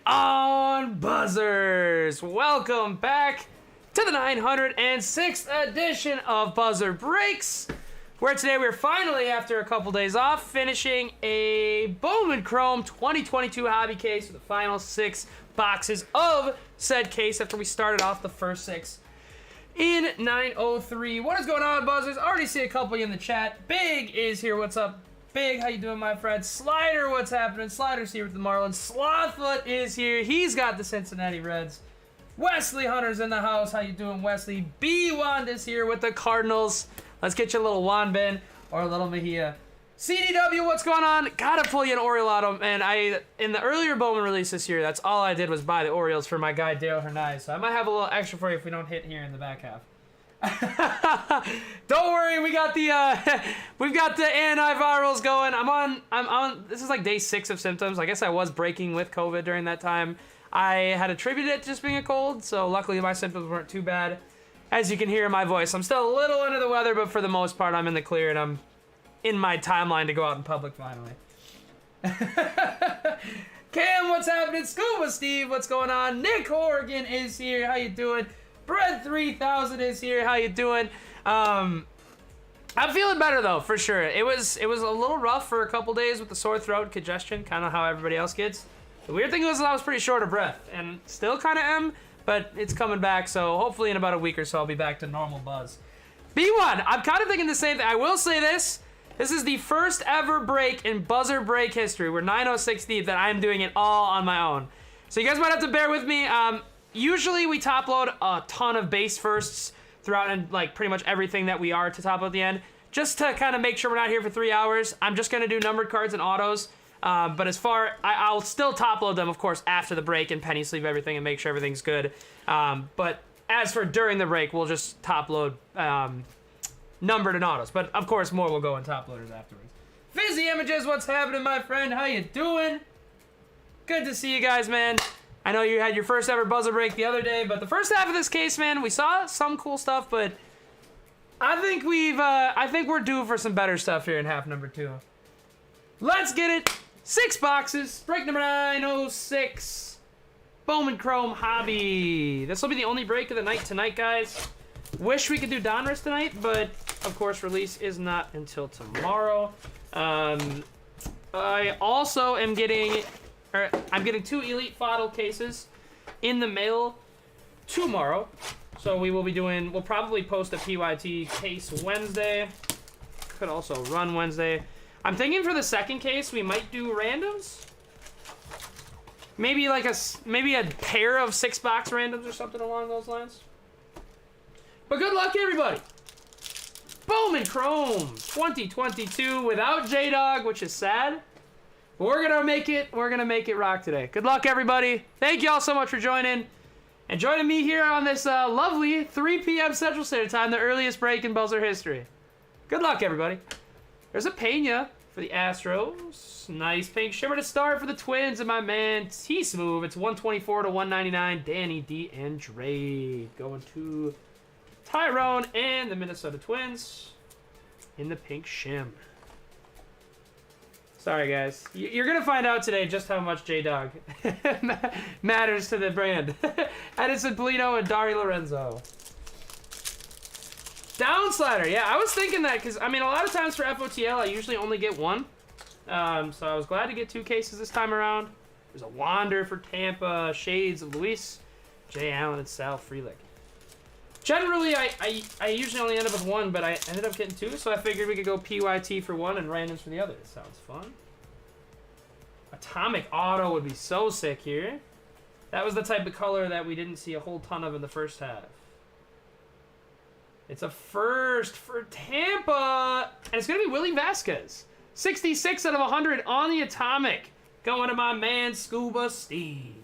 on buzzers. Welcome back to the 906th edition of Buzzer Breaks, where today we're finally, after a couple days off, finishing a Bowman Chrome 2022 hobby case with the final 6 boxes of said case after we started off the first 6 in 903. What is going on, Buzzers? Already see a couple in the chat. Big is here. What's up, Big? How you doing, my friend? Slider, what's happening? Slider's here with the Marlins. Slothfoot is here. He's got the Cincinnati Reds. Wesley Hunter's in the house. How you doing, Wesley? B. Wanda's here with the Cardinals. Let's get you a little Wanbin or a little Mejia. CDW, what's going on? Gotta pull you an Oriole auto. And in the earlier Bowman release this year, that's all I did was buy the Orioles for my guy Dale Hernandez. So I might have a little extra for you if we don't hit here in the back half. Don't worry, we got the we've got the antivirals going. I'm on this is like day 6 of symptoms. I guess I was breaking with COVID during that time. I had attributed it to just being a cold, so luckily my symptoms weren't too bad. As you can hear in my voice, I'm still a little under the weather, but for the most part I'm in the clear and I'm in my timeline to go out in public finally. Cam, what's happening? Scuba Steve, what's going on? Nick Horgan is here. How you doing? Bread 3000 is here. How you doing? I'm feeling better though, for sure. It was a little rough for a couple days with the sore throat, congestion, kind of how everybody else gets. The weird thing was I was pretty short of breath, and still kind of am, but it's coming back. So hopefully in about a week or so I'll be back to normal buzz. B1, I'm kind of thinking the same thing. I will say this. This is the first ever break in Buzzer Break history. We're 906 deep that I'm doing it all on my own. So you guys might have to bear with me. Usually we top load a ton of base firsts throughout and like pretty much everything that we are to top load at the end, just to kind of make sure we're not here for 3 hours. I'm just gonna do numbered cards and autos, but I'll still top load them, of course, after the break and penny sleeve everything and make sure everything's good. But as for during the break, we'll just top load numbered and autos. But of course, more will go in top loaders afterwards. Fizzy Images, what's happening, my friend? How you doing? Good to see you guys, man. I know you had your first ever buzzer break the other day, but the first half of this case, man, we saw some cool stuff, but I think we're due for some better stuff here in half number 2. Let's get it. 6 boxes. Break number 906. Bowman Chrome Hobby. This will be the only break of the night tonight, guys. Wish we could do Donruss tonight, but of course release is not until tomorrow. I also am getting... I'm getting 2 Elite Fodl cases in the mail tomorrow. So we'll probably post a PYT case Wednesday. Could also run Wednesday. I'm thinking for the second case, we might do randoms. Maybe a pair of 6-box randoms or something along those lines. But good luck, everybody. Bowman Chrome 2022 without J-Dog, which is sad. But we're gonna make it rock today. Good luck, everybody. Thank you all so much for joining. And joining me here on this lovely 3 p.m. Central Standard Time, the earliest break in Buzzer history. Good luck, everybody. There's a Pena for the Astros. Nice pink shimmer to start for the Twins. And my man, T-Smooth. It's 124 to 199. Danny D. Andrade. Going to Tyrone and the Minnesota Twins in the pink shim. Sorry, guys. You're going to find out today just how much J-Dog matters to the brand. Edison Polino and Dari Lorenzo. Down slider. Yeah, I was thinking that because, I mean, a lot of times for FOTL, I usually only get 1. So I was glad to get 2 cases this time around. There's a Wander for Tampa, Shades of Luis, Jay Allen, and Sal Frelick. Generally, I usually only end up with 1, but I ended up getting 2, so I figured we could go PYT for 1 and randoms for the other. Sounds fun. Atomic Auto would be so sick here. That was the type of color that we didn't see a whole ton of in the first half. It's a first for Tampa, and it's going to be Willie Vasquez. 66 out of 100 on the Atomic. Going to my man, Scuba Steve.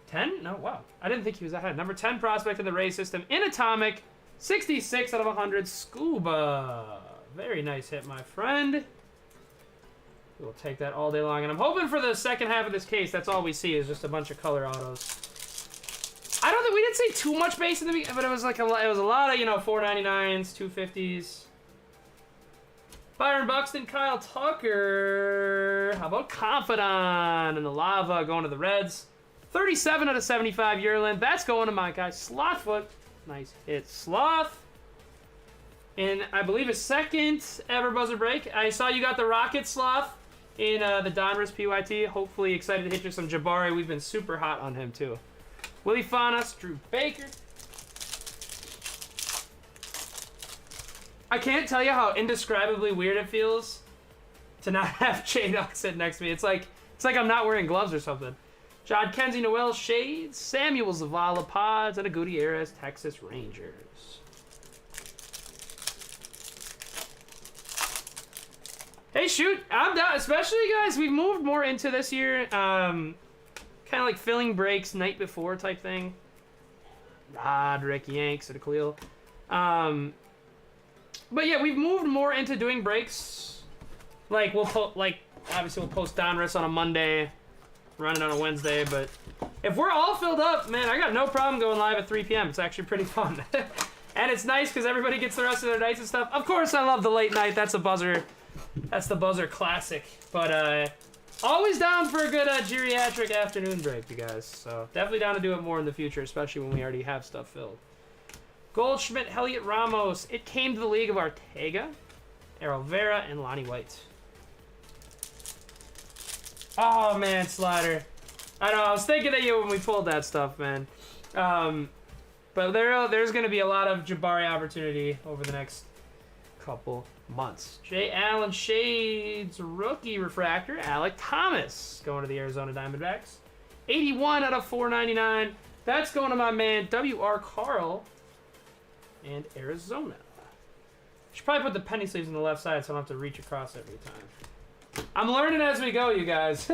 10? No, wow. I didn't think he was ahead. Number 10 prospect in the Rays system in Atomic. 66 out of 100. Scuba. Very nice hit, my friend. We'll take that all day long. And I'm hoping for the second half of this case, that's all we see is just a bunch of color autos. I don't think we didn't see too much base in the beginning, but it was like it was a lot of, 499s, 250s. Byron Buxton, Kyle Tucker. How about Confidant and the Lava going to the Reds? 37 out of 75 Yerlin. That's going to my guy Slothfoot. Nice hit, Sloth. And I believe his second ever buzzer break. I saw you got the Rocket Sloth in the Donruss PYT. Hopefully excited to hit you some Jabari. We've been super hot on him too. Willie Fanas, Drew Baker. I can't tell you how indescribably weird it feels to not have J-Dog sit next to me. It's like I'm not wearing gloves or something. John Kenzie, Noel Shades, Samuel Zavala Pods, and a Gutierrez, Texas Rangers. Hey, shoot, I'm down. Especially, guys, we've moved more into this year. Kind of like filling breaks night before type thing. Rick Yanks at a Khalil. But yeah, we've moved more into doing breaks. Like obviously we'll post Donruss on a Monday, run it on a Wednesday. But if we're all filled up, man, I got no problem going live at 3 p.m. It's actually pretty fun, and it's nice because everybody gets the rest of their nights and stuff. Of course, I love the late night. That's a buzzer. That's the buzzer classic. But always down for a good geriatric afternoon break, you guys. So definitely down to do it more in the future, especially when we already have stuff filled. Goldschmidt, Heliot Ramos. It came to the league of Ortega, Errol Vera, and Lonnie White. Oh, man, Slider. I know, I was thinking of you when we pulled that stuff, man. But there's going to be a lot of Jabari opportunity over the next couple months. Jay Allen Shades, rookie refractor. Alec Thomas going to the Arizona Diamondbacks. 81 out of 499. That's going to my man W.R. Carl and Arizona. Should probably put the penny sleeves on the left side so I don't have to reach across every time. I'm learning as we go, you guys.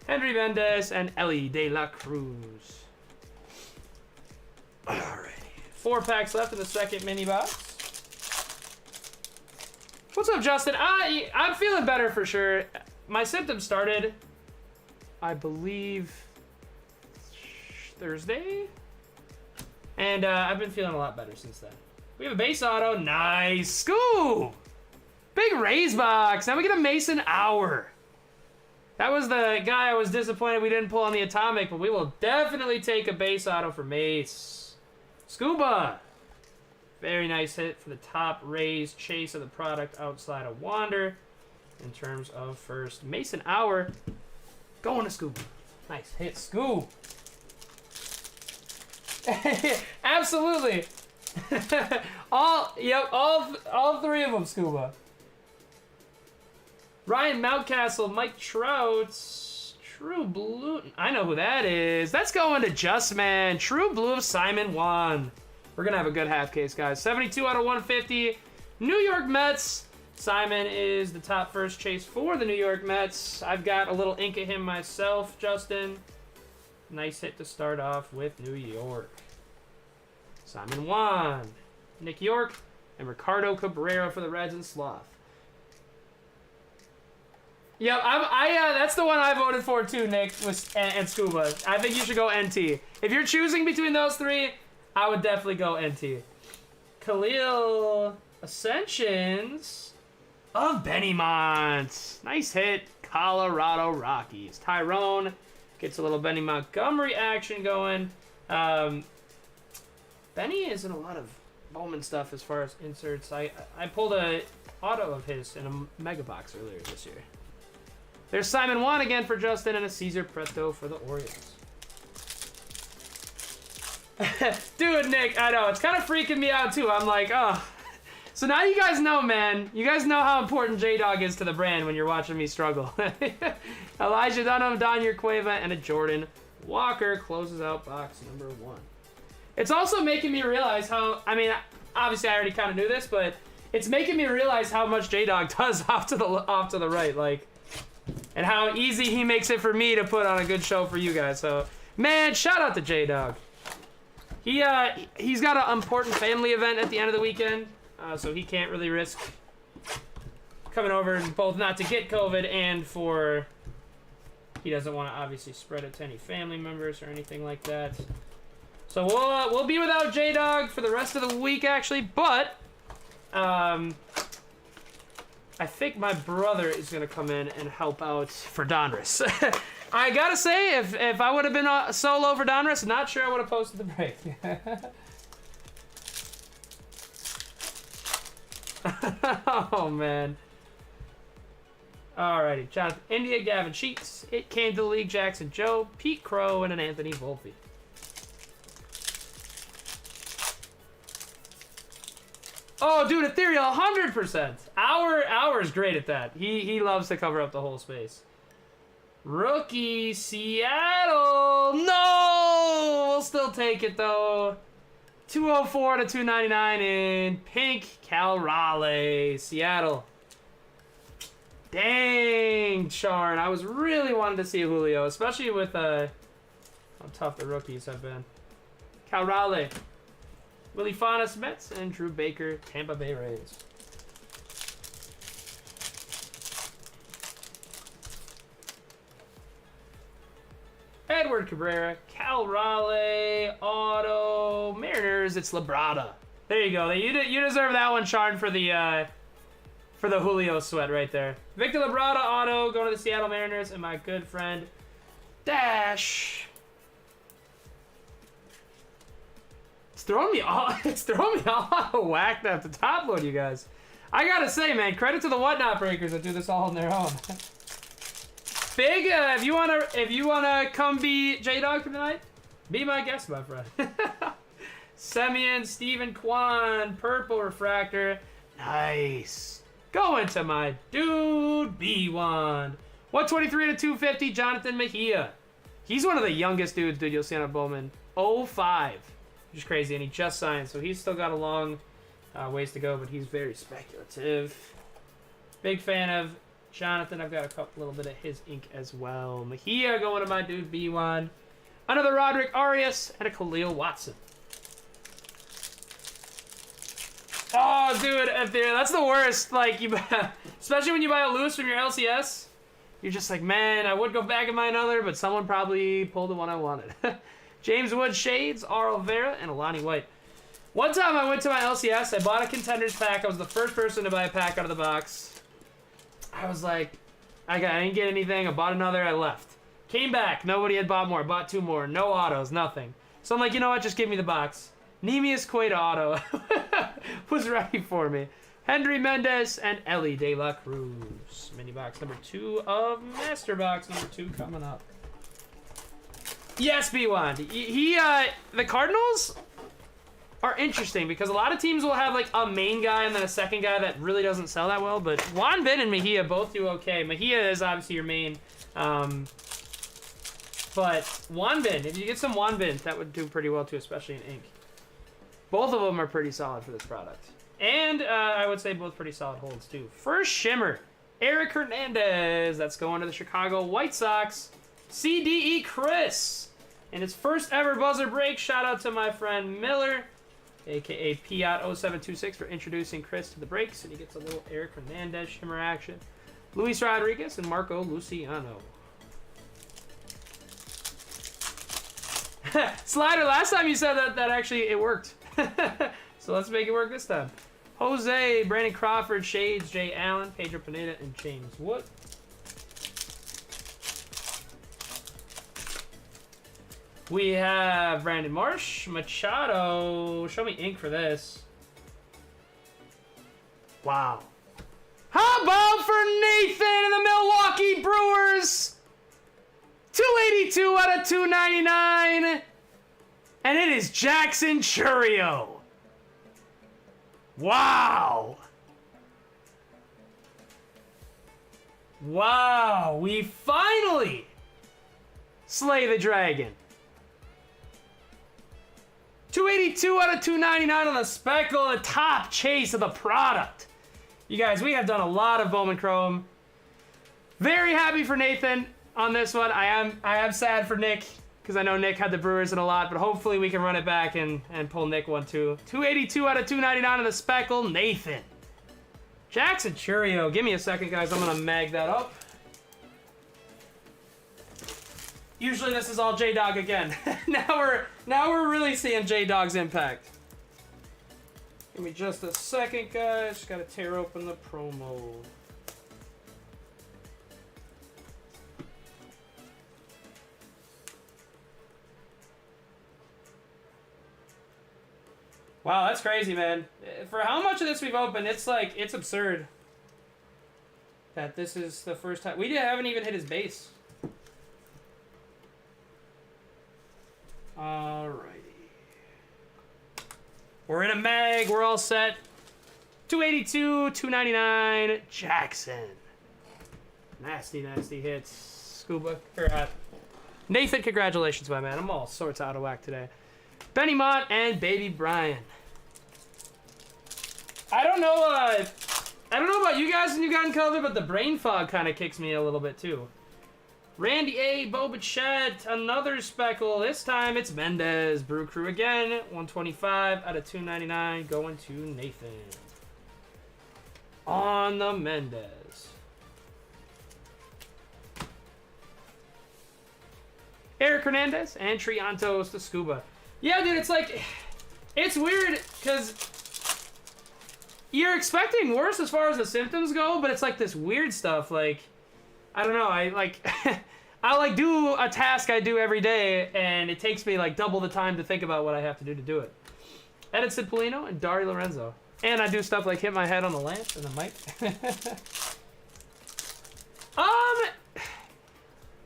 Henry Mendez and Ellie De La Cruz. Alrighty. 4 packs left in the second mini box. What's up, Justin? I'm feeling better for sure. My symptoms started, I believe, Thursday. And I've been feeling a lot better since then. We have a base auto. Nice. Scoo! Big Rays box. Now we get a Mason Hour. That was the guy I was disappointed we didn't pull on the Atomic, but we will definitely take a base auto for Mace. Scuba. Very nice hit for the top Rays chase of the product outside of Wander. In terms of first, Mason Hour going to Scuba. Nice hit, Scoo. Absolutely. all 3 of them, Scuba. Ryan Mountcastle, Mike Trout, True Blue. I know who that is. That's going to Just Man. True Blue of Simon Wan. We're going to have a good half case, guys. 72 out of 150. New York Mets. Simon is the top first chase for the New York Mets. I've got a little ink of him myself, Justin. Nice hit to start off with New York. Simon Wan, Nick York, and Ricardo Cabrera for the Reds and Sloth. Yep, that's the one I voted for too, Nick, and Scuba. I think you should go NT. If you're choosing between those 3, I would definitely go NT. Khalil Ascensions of Benny Mont. Nice hit, Colorado Rockies. Tyrone gets a little Benny Montgomery action going. Benny is in a lot of Bowman stuff as far as inserts. I pulled a auto of his in a mega box earlier this year. There's Simon Wan again for Justin and a Cesar Preto for the Orioles. Dude, Nick, I know. It's kind of freaking me out, too. I'm like, oh. So now you guys know, man. You guys know how important J-Dog is to the brand when you're watching me struggle. Elijah Dunham, Donier Cueva, and a Jordan Walker closes out box number 1. It's also making me realize how, I mean, obviously I already kind of knew this, but it's making me realize how much J-Dog does off to the right, like, and how easy he makes it for me to put on a good show for you guys. So, man, shout out to J-Dog. He's got an important family event at the end of the weekend, so he can't really risk coming over and both not to get COVID and for he doesn't want to obviously spread it to any family members or anything like that. So we'll be without J-Dog for the rest of the week, actually, but I think my brother is gonna come in and help out for Donruss. I gotta say, if I would have been solo for Donruss, not sure I would have posted the break. Oh man. Alrighty, Jonathan India, Gavin Sheets. It came to the league, Jackson Joe, Pete Crow, and an Anthony Volpe. Oh, dude, Ethereal, 100%. Hour's great at that. He loves to cover up the whole space. Rookie, Seattle. No! We'll still take it, though. 204 to 299 in pink, Cal Raleigh, Seattle. Dang, Charn. I was really wanting to see Julio, especially with how tough the rookies have been. Cal Raleigh. Willie Faunus, Mets, and Drew Baker, Tampa Bay Rays. Edward Cabrera, Cal Raleigh, Auto, Mariners, it's Labrada. There you go. You deserve that one, Charn, for the Julio sweat right there. Victor Labrada, Auto, going to the Seattle Mariners, and my good friend, Dash. It's throwing me all out of whack at the top load, you guys. I gotta say, man, credit to the Whatnot Breakers that do this all on their own. Big, if you wanna come be J-Dog for tonight, be my guest, my friend. Semyon, Steven Kwan, Purple Refractor. Nice. Going to my dude, B1. 123 to 250, Jonathan Mejia. He's one of the youngest dudes, dude, you'll see on a Bowman. 05. Which is crazy, and he just signed, so he's still got a long ways to go, but he's very speculative. Big fan of Jonathan. I've got a little bit of his ink as well. Mejia going to my dude, B1. Another Roderick Arias, and a Khalil Watson. Oh, dude, that's the worst. Like, especially when you buy a loose from your LCS, you're just like, man, I would go back and buy another, but someone probably pulled the one I wanted. James Wood, Shades, R. Vera, and Alani White. One time I went to my LCS, I bought a Contenders pack. I was the first person to buy a pack out of the box. I was like, I didn't get anything. I bought another, I left. Came back, nobody had bought more. Bought two more, no autos, nothing. So I'm like, you know what, just give me the box. Nemius Quaid auto was ready for me. Hendry Mendez and Ellie De La Cruz. Mini box number 2 of Master Box number 2 coming up. Yes, B1. The Cardinals are interesting because a lot of teams will have like a main guy and then a second guy that really doesn't sell that well, but Juan Bin and Mejia both do okay. Mejia is obviously your main, but Juan Bin, if you get some Juan Bin, that would do pretty well too, especially in ink. Both of them are pretty solid for this product. And I would say both pretty solid holds too. First Shimmer, Eric Hernandez. That's going to the Chicago White Sox. CDE Chris. And his first ever buzzer break. Shout out to my friend Miller, aka PYT0726, for introducing Chris to the breaks. And he gets a little Eric Hernandez Shimmer action. Luis Rodriguez and Marco Luciano. Slider, last time you said that actually it worked. So let's make it work this time. Jose, Brandon Crawford, Shades, Jay Allen, Pedro Pineda, and James Wood. We have Brandon Marsh, Machado. Show me ink for this. Wow. How about for Nathan and the Milwaukee Brewers? 282 out of 299. And it is Jackson Churio. Wow. Wow. We finally slay the dragon. 282 out of 299 on the speckle, the top chase of the product. You guys, we have done a lot of Bowman Chrome. Very happy for Nathan on this one. I am sad for Nick, because I know Nick had the Brewers in a lot, but hopefully we can run it back and pull Nick one too. 282 out of 299 on the speckle, Nathan. Jackson Churio. Give me a second, guys. I'm going to mag that up. Usually this is all J-Dog again. now we're really seeing J-Dog's impact. Give me just a second, guys. Just gotta tear open the promo. Wow, that's crazy, man. For how much of this we've opened, it's like, it's absurd that this is the first time. We haven't even hit his base. Alrighty. We're in a mag. We're all set. 282, 299, Jackson. Nasty, nasty hits. Scuba. Nathan, congratulations, my man. I'm all sorts out of whack today. Benny Mott and Baby Brian. I don't know about you guys when you got in COVID, but the brain fog kind of kicks me a little bit too. Randy A, Boba Chet, another speckle. This time it's Mendez. Brew Crew again. 125 out of 299 going to Nathan. On the Mendez. Eric Hernandez and Triantos to Scuba. Yeah, dude, it's like, it's weird because you're expecting worse as far as the symptoms go, but it's like this weird stuff. Like, I don't know. I like, I like do a task I do every day, and it takes me like double the time to think about what I have to do it. Edison Polino and Dari Lorenzo. And I do stuff like hit my head on the lamp and the mic.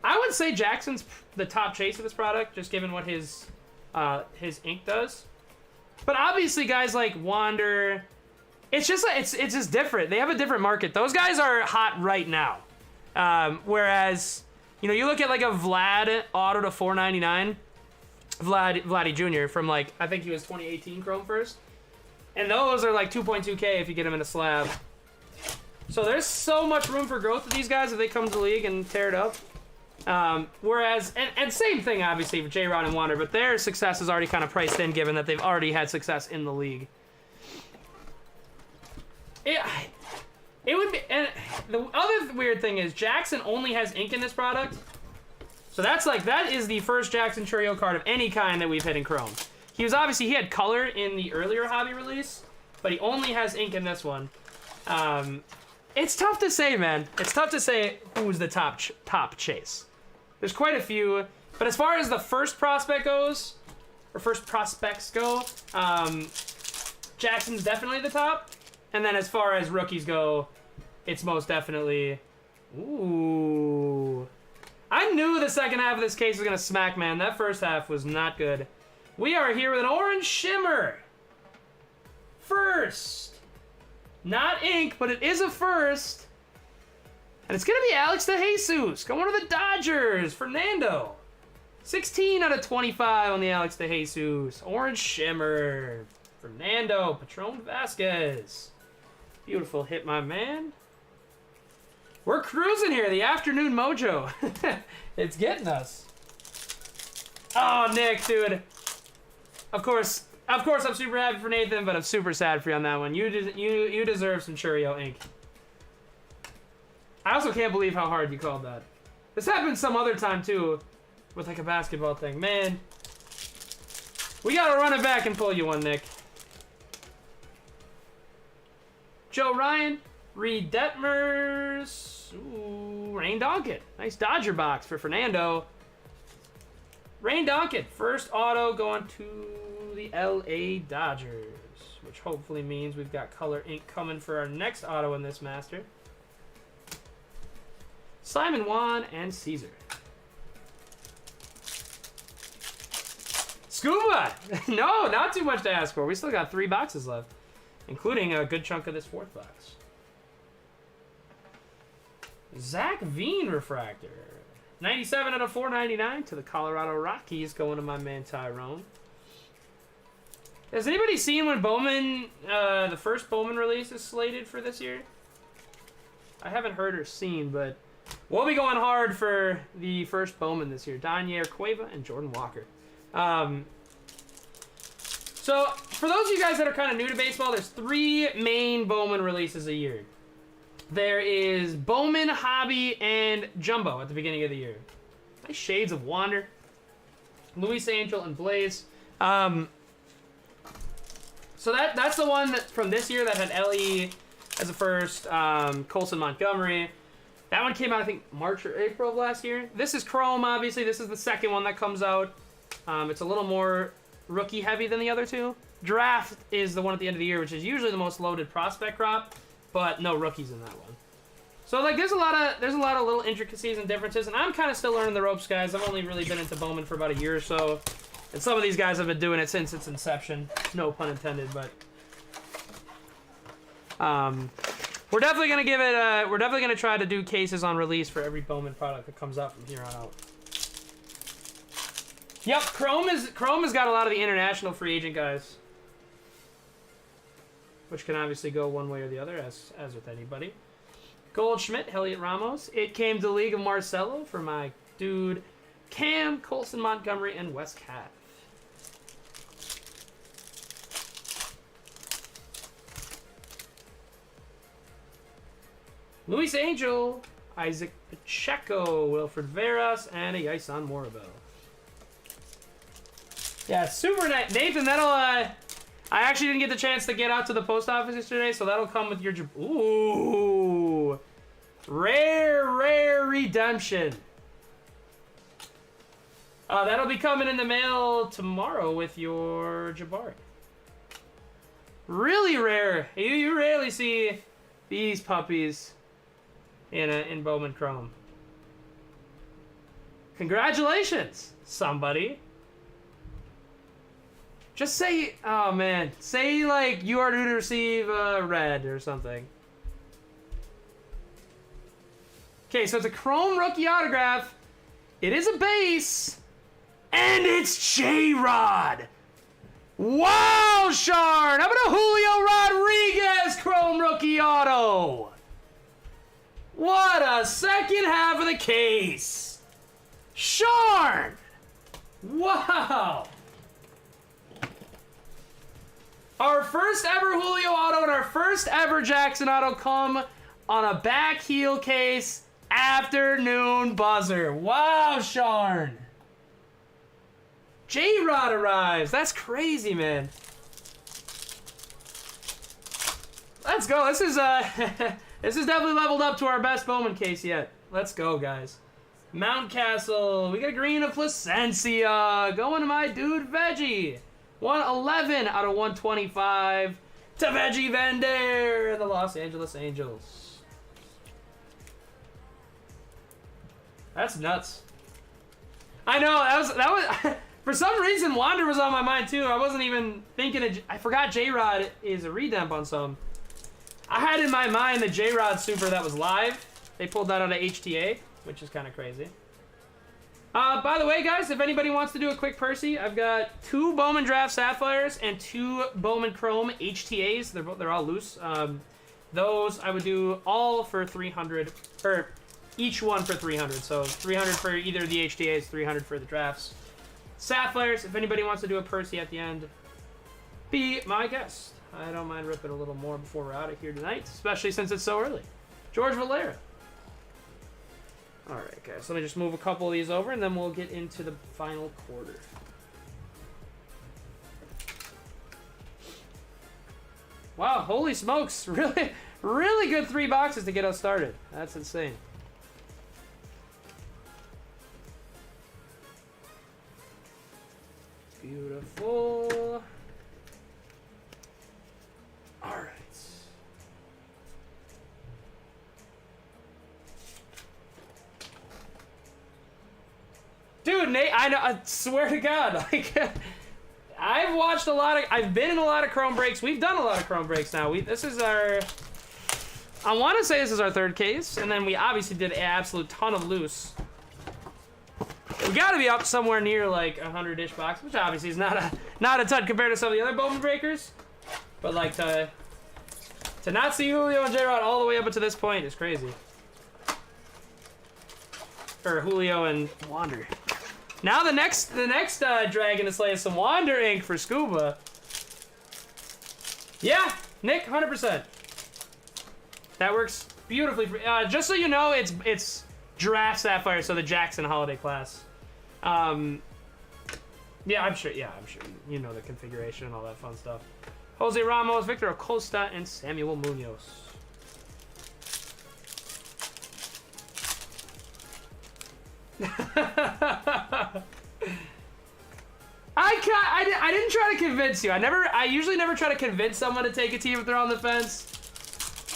I would say Jackson's the top chase of this product, just given what his ink does. But obviously, guys like Wander, it's just like it's just different. They have a different market. Those guys are hot right now. Whereas, you know, you look at like a Vlad auto to 499, Vladdy Jr. from like, I think he was 2018 Chrome first. And those are like 2.2K if you get them in a slab. So there's so much room for growth with these guys if they come to the league and tear it up. Whereas, and same thing obviously for J-Rod and Wander, but their success is already kind of priced in given that they've already had success in the league. It would be, and the other weird thing is Jackson only has ink in this product. So that's like, that is the first Jackson Churio card of any kind that we've hit in Chrome. He had color in the earlier hobby release, but he only has ink in this one. It's tough to say, man. It's tough to say who's the top chase. There's quite a few, but as far as the first prospect goes, or first prospects go, Jackson's definitely the top. And then as far as rookies go, it's most definitely... Ooh. I knew the second half of this case was going to smack, man. That first half was not good. We are here with an orange shimmer. First. Not ink, but it is a first. And it's going to be Alex DeJesus. Going to the Dodgers. Fernando. 16 out of 25 on the Alex DeJesus. Orange shimmer. Fernando. Patron Vasquez. Beautiful hit, my man. We're cruising here. The afternoon mojo. It's getting us. Oh, Nick, dude. Of course, I'm super happy for Nathan, but I'm super sad for you on that one. You deserve some Churio ink. I also can't believe how hard you called that. This happened some other time, too, with, like, a basketball thing. Man, we gotta run it back and pull you one, Nick. Joe Ryan, Reed Detmers, ooh, Rain Donkett. Nice Dodger box for Fernando. Rain Donkett, first auto going to the LA Dodgers, which hopefully means we've got color ink coming for our next auto in this master. Simon Juan and Caesar. Scuba! No, not too much to ask for. We still got 3 boxes left, including a good chunk of this 4th box. Zach Veen refractor. 97 out of 499 to the Colorado Rockies, going to my man Tyrone. Has anybody seen when Bowman, the first Bowman release is slated for this year? I haven't heard or seen, but we'll be going hard for the first Bowman this year. Danier Cueva and Jordan Walker. So, for those of you guys that are kind of new to baseball, there's 3 main Bowman releases a year. There is Bowman, Hobby, and Jumbo at the beginning of the year. Nice shades of Wander. Luis Angel and Blaze. So that's the one that from this year that had Ellie as a first, Colson Montgomery. That one came out, I think, March or April of last year. This is Chrome, obviously. This is the second one that comes out. It's a little more rookie-heavy than the other two. Draft is the one at the end of the year, which is usually the most loaded prospect crop, but no rookies in that one. So, like, there's a lot of little intricacies and differences, and I'm kind of still learning the ropes, guys. I've only really been into Bowman for about a year or so, and some of these guys have been doing it since its inception. No pun intended, but... we're definitely gonna give it. We're definitely gonna try to do cases on release for every Bowman product that comes out from here on out. Yep, Chrome has got a lot of the international free agent guys, which can obviously go one way or the other, as with anybody. Goldschmidt, Elliot Ramos. It came to League of Marcelo for my dude Cam, Colson Montgomery, and Wes Cat. Luis Angel, Isaac Pacheco, Wilfred Veras, and a Yaison Morabel. Yeah, super nice. Nathan, that'll, I actually didn't get the chance to get out to the post office yesterday, so that'll come with your... Ooh. Rare redemption. That'll be coming in the mail tomorrow with your Jabari. Really rare. You rarely see these puppies in Bowman Chrome. Congratulations, somebody. Just say, oh man, say like you are due to receive a red or something. Okay, so it's a Chrome rookie autograph. It is a base, and it's J-Rod. Wow, Sharn! How about a Julio Rodriguez Chrome rookie auto? What a second half of the case. Sharn! Wow! Our first ever Julio auto and our first ever Jackson auto come on a back heel case afternoon buzzer. Wow, Sharn! J-Rod arrives. That's crazy, man. Let's go. This is this is definitely leveled up to our best Bowman case yet. Let's go, guys. Mountcastle. We got a green of Placencia. Going to my dude, Veggie. 111 out of 125 to Veggie Vender, the Los Angeles Angels. That's nuts. I know, that was for some reason, Wander was on my mind too. I wasn't even thinking I forgot J-Rod is a redemp on some. I had in my mind the J-Rod Super that was live. They pulled that out of HTA, which is kind of crazy. By the way, guys, if anybody wants to do a quick Percy, I've got 2 Bowman Draft Sapphires and 2 Bowman Chrome HTAs. They're all loose. Those I would do all for 300, or each one for 300. So 300 for either the HTAs, 300 for the drafts. Sapphires, if anybody wants to do a Percy at the end, be my guest. I don't mind ripping a little more before we're out of here tonight, especially since it's so early. George Valera. Alright, guys, let me just move a couple of these over, and then we'll get into the final quarter. Wow, holy smokes. Really, really good 3 boxes to get us started. That's insane. Beautiful. Alright. Dude, Nate, I swear to God, like, I've watched a lot of, I've been in a lot of Chrome breaks. We've done a lot of Chrome breaks now. This is our, I want to say this is our 3rd case, and then we obviously did an absolute ton of loose. We got to be up somewhere near like 100-ish boxes, which obviously is not a ton compared to some of the other Bowman breakers. But like to not see Julio and J-Rod all the way up to this point is crazy. Or Julio and Wander. Now the next Dragon to slay is some Wander ink for Scuba. Yeah, Nick, 100%. That works beautifully. Just so you know, it's Draft Sapphire, so the Jackson Holiday class. Yeah, I'm sure you know the configuration and all that fun stuff. Jose Ramos, Victor Acosta, and Samuel Munoz. I didn't try to convince you. I usually never try to convince someone to take a team if they're on the fence.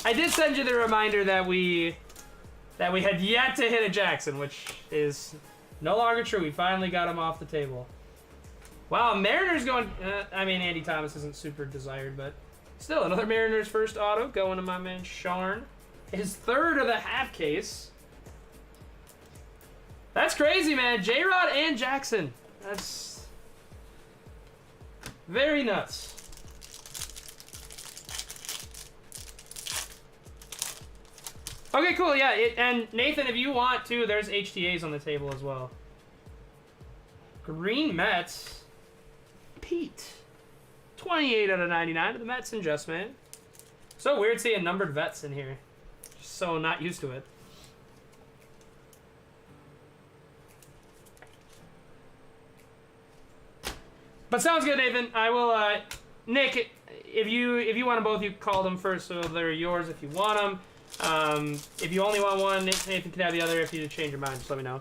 I did send you the reminder that we had yet to hit a Jackson, which is no longer true. We finally got him off the table. Wow, Mariners going... I mean, Andy Thomas isn't super desired, but still, another Mariners first auto going to my man Sharn. His third of the half case. That's crazy, man. J-Rod and Jackson. That's very nuts. Okay, cool, yeah. And Nathan, if you want to, there's HTAs on the table as well. Green Mets. Pete. 28 out of 99 to the Mets and Just Man. So weird seeing numbered vets in here. Just so not used to it. But sounds good, Nathan. I will, Nick, if you want them both, you call them first, so they're yours if you want them. If you only want one, Nathan can have the other. If you change your mind, just let me know.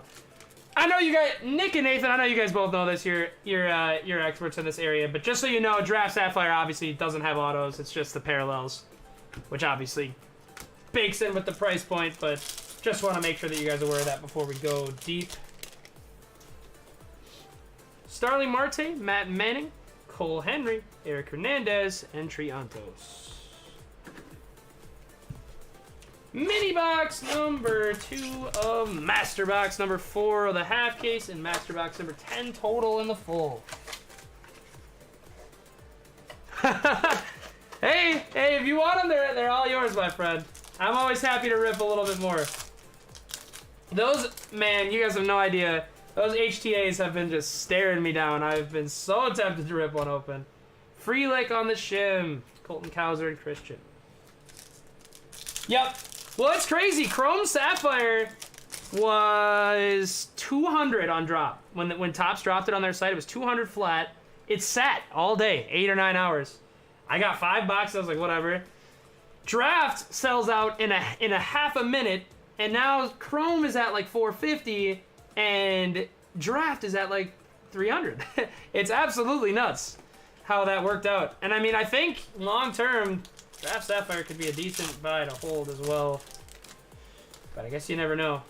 I know you guys, Nick and Nathan, I know you guys both know this. You're experts in this area, but just so you know, Draft Sapphire obviously doesn't have autos. It's just the parallels, which obviously bakes in with the price point, but just want to make sure that you guys are aware of that before we go deep. Starling Marte, Matt Manning, Cole Henry, Eric Hernandez, and Triantos. Mini box number 2 of Master Box number 4 of the half case, and Master Box number 10 total in the full. hey, if you want them, they're all yours, my friend. I'm always happy to rip a little bit more. Those, man, you guys have no idea. Those HTAs have been just staring me down. I've been so tempted to rip one open. Free lick on the shim. Colton Cowser and Christian. Yep. Well, it's crazy. Chrome Sapphire was 200 on drop. When Topps dropped it on their site, it was 200 flat. It sat all day, 8 or 9 hours. I got 5 boxes. I was like, whatever. Draft sells out in a half a minute, and now Chrome is at like 450, and Draft is at like 300. It's absolutely nuts how that worked out. And I mean, I think long term, Draft Sapphire could be a decent buy to hold as well. But I guess you never know.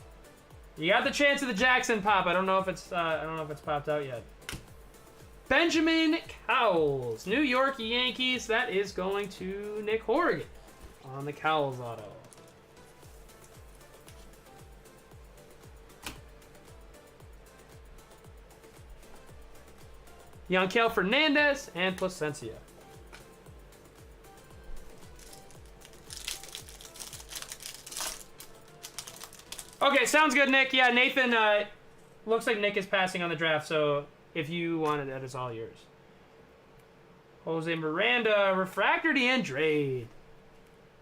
You got the chance of the Jackson pop. I don't know if it's popped out yet. Benjamin Cowles, New York Yankees. That is going to Nick Horrigan on the Cowles auto. Yankel Fernandez and Placencia. Okay, sounds good, Nick. Yeah, Nathan, looks like Nick is passing on the draft, so if you want it, that is all yours. Jose Miranda, Refractor DeAndre.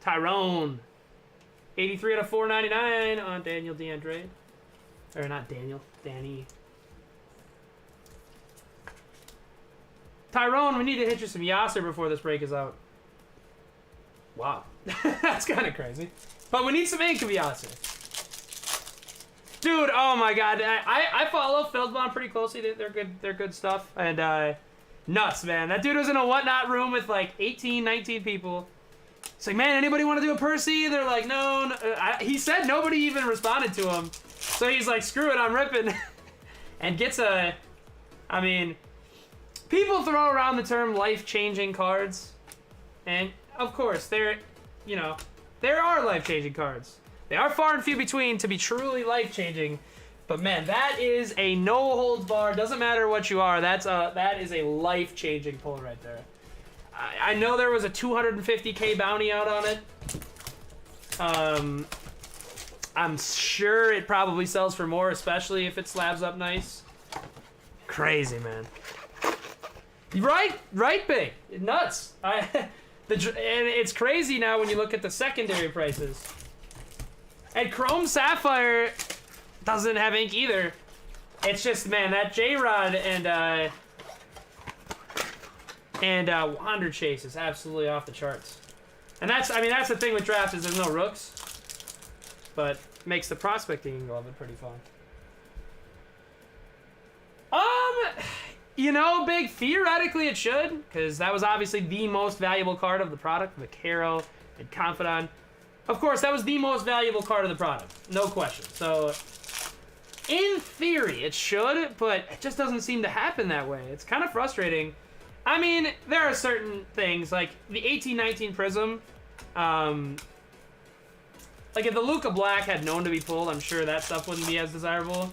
Tyrone. 83 out of 499 on Daniel DeAndre. Or not Daniel, Danny. Tyrone, we need to hit you some Yasser before this break is out. Wow. That's kind of crazy. But we need some ink of Yasser. Dude, oh my god. I follow Feldbaum pretty closely. They're good stuff. And nuts, man. That dude was in a whatnot room with like 18, 19 people. It's like, man, anybody want to do a Percy? They're like, no. He said nobody even responded to him. So he's like, screw it, I'm ripping. And gets a... I mean... People throw around the term life-changing cards, and of course, there are life-changing cards. They are far and few between to be truly life-changing, but man, that is a no-holds-barred. Doesn't matter what you are. That is a life-changing pull right there. I know there was a 250K bounty out on it. I'm sure it probably sells for more, especially if it slabs up nice. Crazy, man. Right, big. Nuts. And it's crazy now when you look at the secondary prices. And Chrome Sapphire doesn't have ink either. It's just, man, that J-Rod and And Wander Chase is absolutely off the charts. And that's, I mean, that's the thing with drafts is there's no rooks. But makes the prospecting angle of it pretty fun. You know, Big, theoretically it should. Because that was obviously the most valuable card of the product. Vaquero and Confidant. Of course, that was the most valuable card of the product. No question. So, in theory, it should. But it just doesn't seem to happen that way. It's kind of frustrating. I mean, there are certain things, like the 1819 Prism, like if the Luka Black had known to be pulled, I'm sure that stuff wouldn't be as desirable.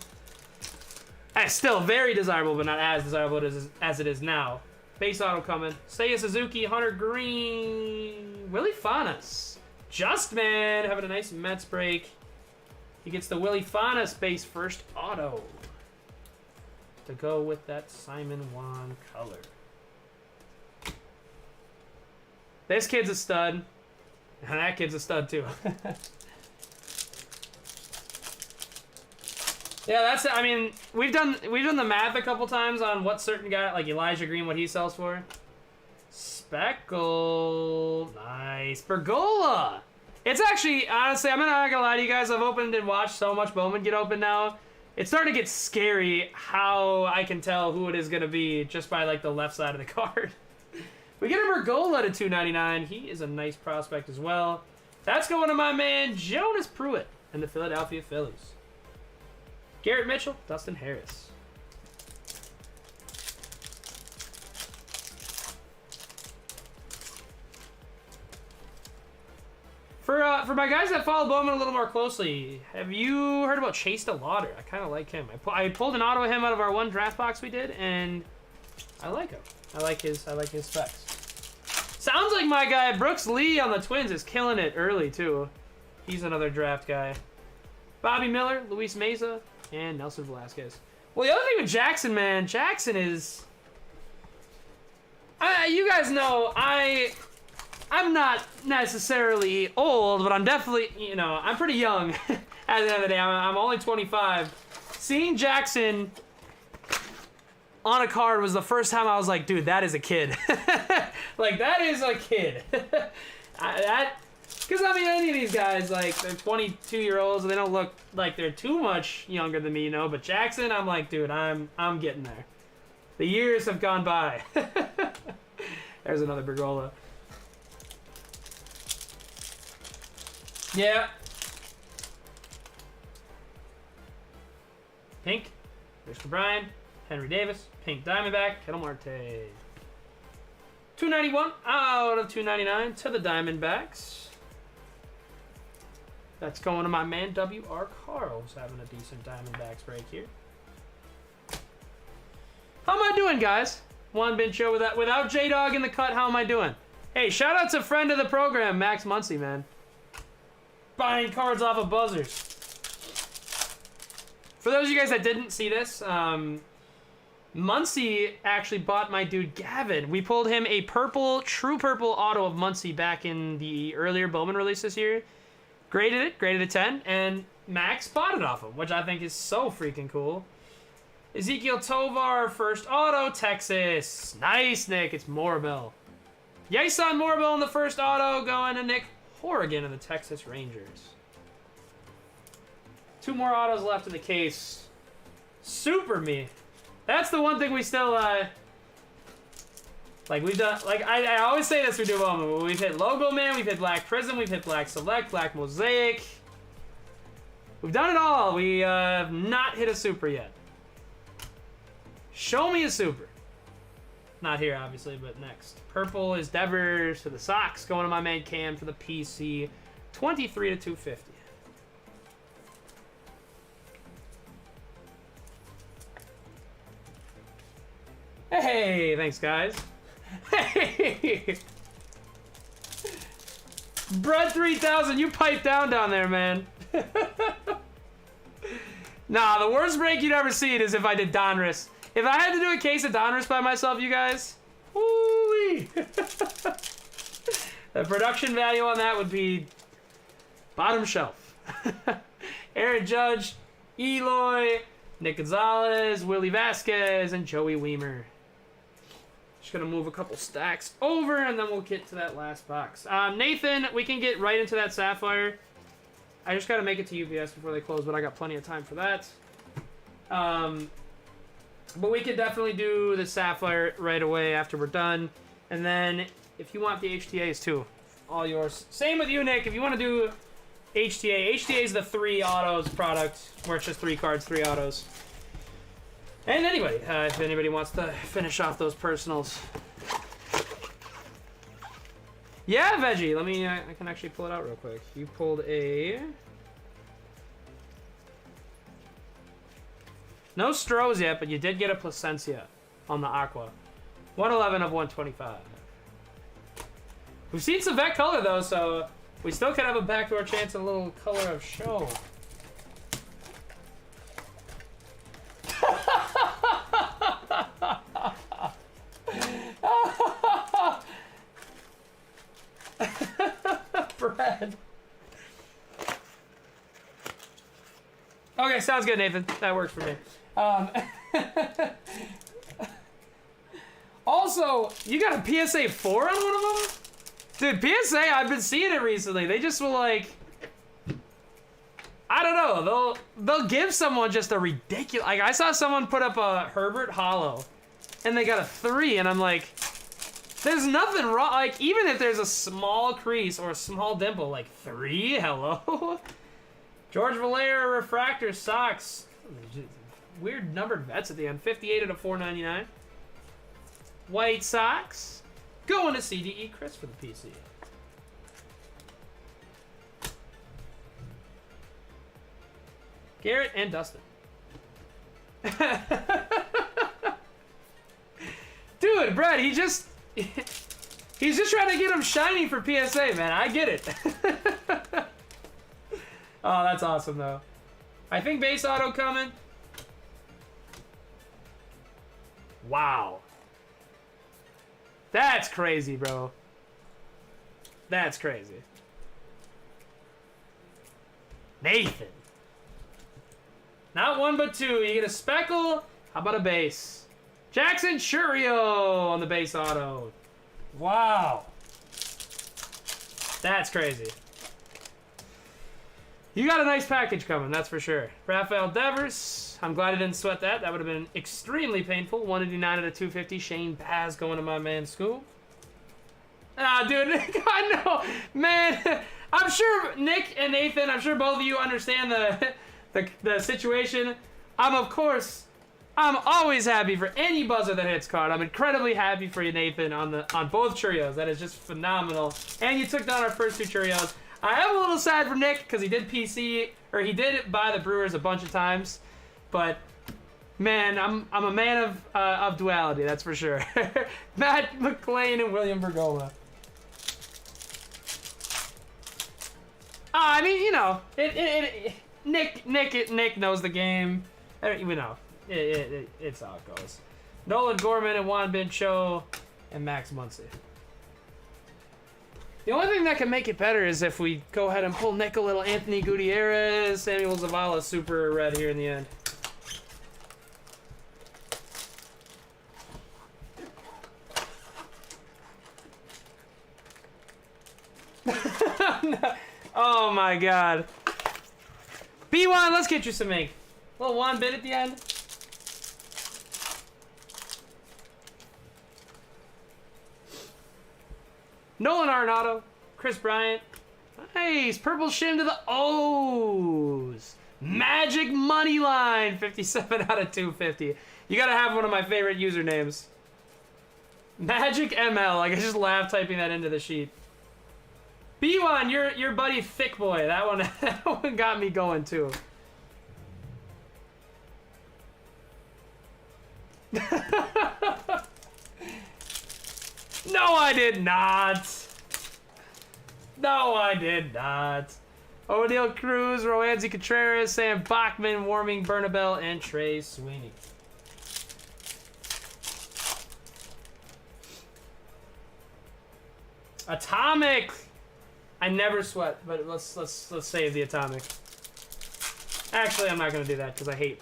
Still very desirable, but not as desirable as it is now. Base auto coming. Seiya Suzuki, Hunter Green, Willie Fanas. Just Man having a nice Mets break. He gets the Willie Fanas base first auto to go with that Simon Juan color. This kid's a stud, and that kid's a stud too. Yeah, that's it. I mean, we've done the math a couple times on what certain guy like Elijah Green, what he sells for. Speckle, nice. Bergola. It's actually, honestly, I'm not gonna lie to you guys. I've opened and watched so much Bowman get open now. It's starting to get scary how I can tell who it is gonna be just by like the left side of the card. We get a Bergola to 299. He is a nice prospect as well. That's going to my man Jonas Pruitt and the Philadelphia Phillies. Garrett Mitchell, Dustin Harris. For my guys that follow Bowman a little more closely, have you heard about Chase DeLauder? I kind of like him. I pulled an auto of him out of our one draft box we did, and I like him. I like his specs. Sounds like my guy Brooks Lee on the Twins is killing it early too. He's another draft guy. Bobby Miller, Luis Meza, and Nelson Velasquez. Well, the other thing with Jackson, man, Jackson is. You guys know I'm not necessarily old, but I'm definitely, you know, I'm pretty young. At the end of the day, I'm only 25. Seeing Jackson on a card was the first time I was like, dude, that is a kid. Like, that is a kid. Because, I mean, any of these guys, like, they're 22-year-olds, and they don't look like they're too much younger than me, you know? But Jackson, I'm like, dude, I'm getting there. The years have gone by. There's another Bergola. Yeah. Pink. There's Brian. Henry Davis. Pink Diamondback. Kettle Marte. 291 out of 299 to the Diamondbacks. That's going to my man W.R. Carl, who's having a decent Diamondbacks break here. How am I doing, guys? Juan Bincho without J-Dog in the cut, how am I doing? Hey, shout out to friend of the program, Max Muncy, man. Buying cards off of buzzers. For those of you guys that didn't see this, Muncy actually bought my dude Gavin. We pulled him a purple, true purple auto of Muncy back in the earlier Bowman release this year. Graded a 10, and Max bought it off him, which I think is so freaking cool. Ezekiel Tovar, first auto, Texas. Nice, Nick. It's Morabel. Yason Morabel in the first auto, going to Nick Horrigan of the Texas Rangers. 2 more autos left in the case. Super me. That's the one thing we still, like we've done, like I always say this we do Bowman. We've hit Logo Man, we've hit Black Prism, we've hit Black Select, Black Mosaic. We've done it all. We have not hit a super yet. Show me a super. Not here, obviously, but next. Purple is Devers to the Sox. Going to my man Cam for the PC. 23 to 250. Hey, thanks, guys. Hey! Bread 3000, you pipe down there, man. Nah, the worst break you'd ever see is if I did Donruss. If I had to do a case of Donruss by myself, you guys, woo-wee. The production value on that would be bottom shelf. Aaron Judge, Eloy, Nick Gonzalez, Willie Vasquez, and Joey Weimer. Just gonna move a couple stacks over, and then we'll get to that last box. Nathan, we can get right into that Sapphire. I just gotta make it to UPS before they close, but I got plenty of time for that. But we could definitely do the Sapphire right away after we're done. And then, if you want the HTAs too, all yours. Same with you, Nick. If you want to do HTA is the 3 autos product, where it's just 3 cards, 3 autos. And anyway, if anybody wants to finish off those personals. Yeah, Veggie. Let me, I can actually pull it out real quick. You pulled a... No Strohs yet, but you did get a Placencia on the Aqua. 111 of 125. We've seen some vet color, though, so we still could have a backdoor chance at a little color of show. Brad. Okay, sounds good, Nathan. That works for me. Also, you got a PSA 4 on one of them? Dude, PSA, I've been seeing it recently. They just will, like... I don't know. They'll give someone just a ridiculous... Like, I saw someone put up a Herbert Hollow, and they got a 3, and I'm like... There's nothing wrong. Like, even if there's a small crease or a small dimple, like, 3? Hello? George Valera Refractor Socks. Weird numbered vets at the end. 58 out of 499. White Sox. Going to CDE Chris for the PC. Garrett and Dustin. Dude, Brad, he's just trying to get him shiny for PSA, man. I get it. Oh, that's awesome, though. I think base auto coming. Wow. That's crazy, bro. That's crazy. Nathan. Not 1, but 2. You get a speckle. How about a base? Jackson Churio on the base auto. Wow. That's crazy. You got a nice package coming, that's for sure. Rafael Devers. I'm glad I didn't sweat that. That would have been extremely painful. 189 out of 250. Shane Baz going to my man Scoop. Ah, dude, I know. Man, I'm sure Nick and Nathan, I'm sure both of you understand the situation. I'm always happy for any buzzer that hits card. I'm incredibly happy for you, Nathan, on both Churios. That is just phenomenal. And you took down our first 2 Churios. I am a little sad for Nick because he did he did buy the Brewers a bunch of times. But man, I'm a man of duality, that's for sure. Matt McClain and William Bergola. I mean, you know, Nick knows the game. You know, it's how it goes. Nolan Gorman and Juan Bin Cho and Max Muncy. The only thing that can make it better is if we go ahead and pull Nick a little Anthony Gutierrez, Samuel Zavala super red here in the end. Oh my god. B1, let's get you some ink. Little one bit at the end. Nolan Arenado, Chris Bryant. Nice. Purple shim to the O's. Magic Money Line. 57 out of 250. You gotta have one of my favorite usernames. Magic ML. Like, I just laughed typing that into the sheet. B1, your buddy Thick Boy. That one got me going too. No, I did not. No, I did not. O'Neal Cruz, Roansy Contreras, Sam Bachman, Warming Bernabel, and Trey Sweeney. Atomic. I never sweat, but let's save the Atomic. Actually, I'm not gonna do that because I hate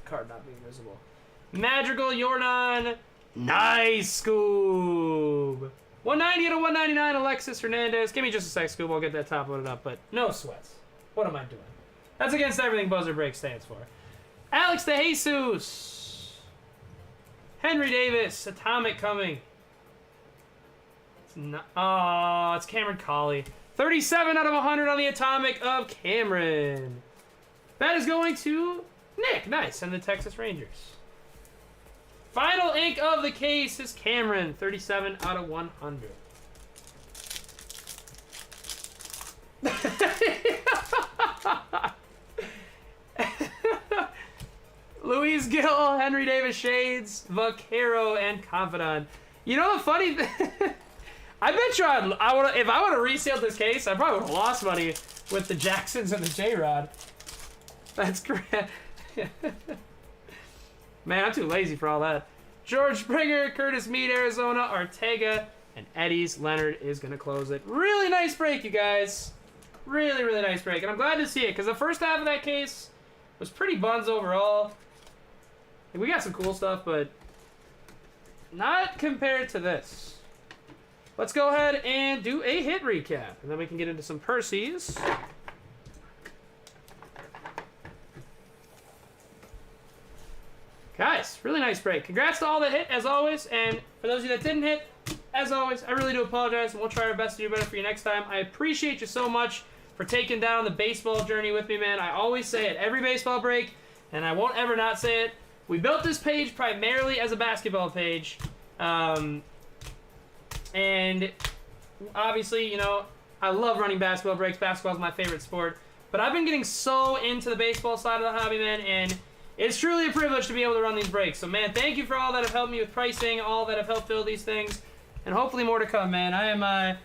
card not being visible. Madrigal, Yordan, Nice, Scoob. 190 out of 199, Alexis Hernandez. Give me just a sec, Scoob. I'll get that top loaded up, but no sweats. What am I doing? That's against everything Buzzer Break stands for. Alex DeJesus. Henry Davis. Atomic coming. It's not, oh, it's Cameron Colley. 37 out of 100 on the Atomic of Cameron. That is going to Nick. Nice. And the Texas Rangers. Final ink of the case is Cameron. 37 out of 100. Luis Gill, Henry Davis Shades, Vaquero, and Confidant. You know the funny thing? I bet you if I would have resealed this case, I probably would have lost money with the Jacksons and the J-Rod. That's great. Man, I'm too lazy for all that. George Springer, Curtis Meade, Arizona, Ortega, and Eddie's Leonard is going to close it. Really nice break, you guys. Really, really nice break. And I'm glad to see it, because the first half of that case was pretty buns overall. We got some cool stuff, but not compared to this. Let's go ahead and do a hit recap, and then we can get into some Percy's. Guys, really nice break. Congrats to all that hit, as always. And for those of you that didn't hit, as always, I really do apologize, and we'll try our best to do better for you next time. I appreciate you so much for taking down the baseball journey with me, man. I always say it every baseball break, and I won't ever not say it. We built this page primarily as a basketball page. And obviously, you know, I love running basketball breaks. Basketball is my favorite sport. But I've been getting so into the baseball side of the hobby, man, and it's truly a privilege to be able to run these breaks. So, man, thank you for all that have helped me with pricing, all that have helped fill these things, and hopefully more to come, man. I am,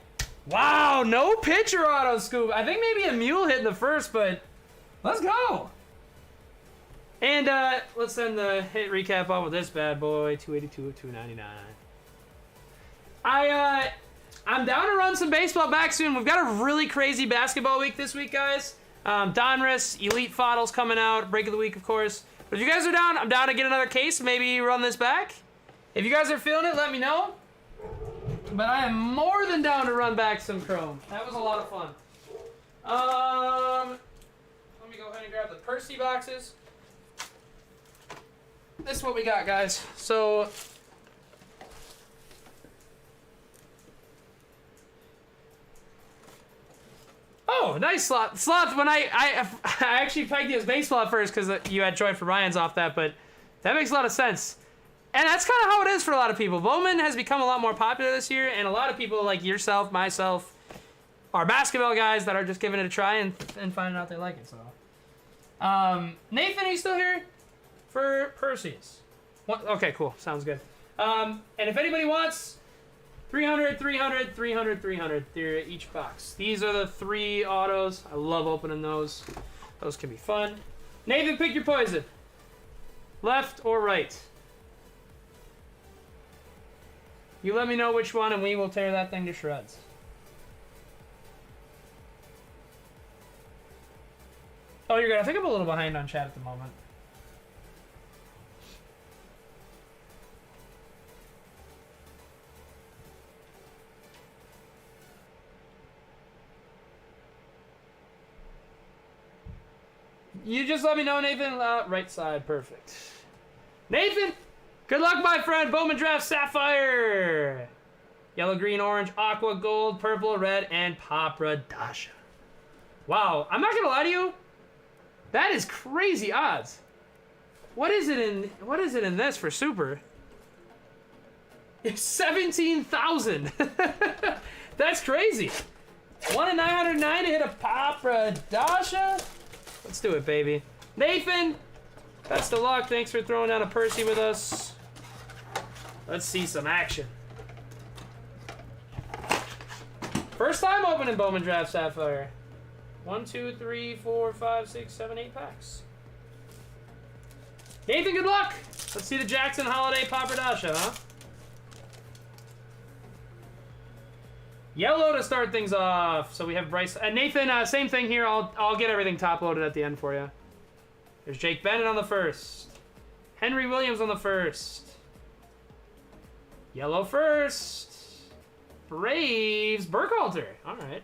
wow, no pitcher auto scoop. I think maybe a mule hit in the first, but let's go. And let's end the hit recap off with this bad boy, 282 of 299. I'm down to run some baseball back soon. We've got a really crazy basketball week this week, guys. Donruss, Elite Foddles coming out, break of the week, of course. But if you guys are down, I'm down to get another case, maybe run this back. If you guys are feeling it, let me know. But I am more than down to run back some Chrome. That was a lot of fun. Let me go ahead and grab the Percy boxes. This is what we got, guys. So, oh, nice slot. Sloth, when I actually pegged you as baseball at first because you had Joy for Ryan's off that, but that makes a lot of sense. And that's kind of how it is for a lot of people. Bowman has become a lot more popular this year, and a lot of people like yourself, myself, are basketball guys that are just giving it a try and finding out they like it. So, Nathan, are you still here for Percy's? What? Okay, cool. Sounds good. And if anybody wants 300, 300, 300, 300, they're each box. These are the 3 autos. I love opening those. Those can be fun. Nathan, pick your poison. Left or right? You let me know which one, and we will tear that thing to shreds. Oh, you're good. I think I'm a little behind on chat at the moment. You just let me know, Nathan. Right side, perfect. Nathan, good luck, my friend. Bowman Draft Sapphire. Yellow, green, orange, aqua, gold, purple, red, and Papradasha. Wow, I'm not gonna lie to you. That is crazy odds. What is it in this for super? It's 17,000. That's crazy. 1 in 909 to hit a Papradasha. Let's do it, baby. Nathan, best of luck. Thanks for throwing down a Percy with us. Let's see some action. First time opening Bowman Draft Sapphire. 1, 2, 3, 4, 5, 6, 7, 8 packs. Nathan, good luck. Let's see the Jackson Holiday Papradasha, huh? Yellow to start things off. So we have Bryce. Nathan, same thing here. I'll get everything top loaded at the end for you. There's Jake Bennett on the first. Henry Williams on the first. Yellow first. Braves, Burkhalter. All right.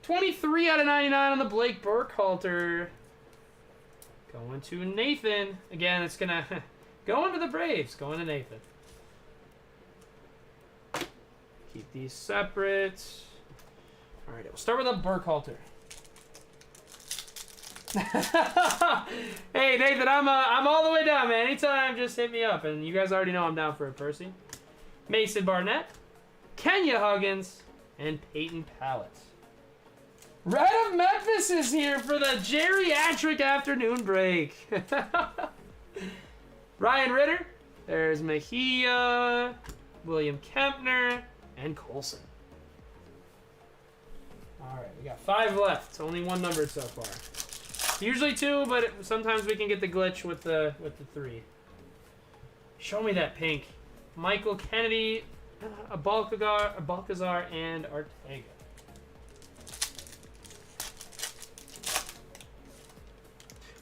23 out of 99 on the Blake Burkhalter. Going to Nathan. Again, it's going to go into the Braves. Going to Nathan. Keep these separate. All right, we'll start with a Burkhalter. Hey, Nathan, I'm all the way down, man. Anytime, just hit me up. And you guys already know I'm down for a Percy. Mason Barnett, Kenya Huggins, and Peyton Pallett. Red of Memphis is here for the geriatric afternoon break. Ryan Ritter. There's Mejia, William Kempner, and Colson. All right, we got 5 left. Only 1 numbered so far. Usually 2, but sometimes we can get the glitch with the 3. Show me that pink. Michael Kennedy, Balcazar, and Ortega.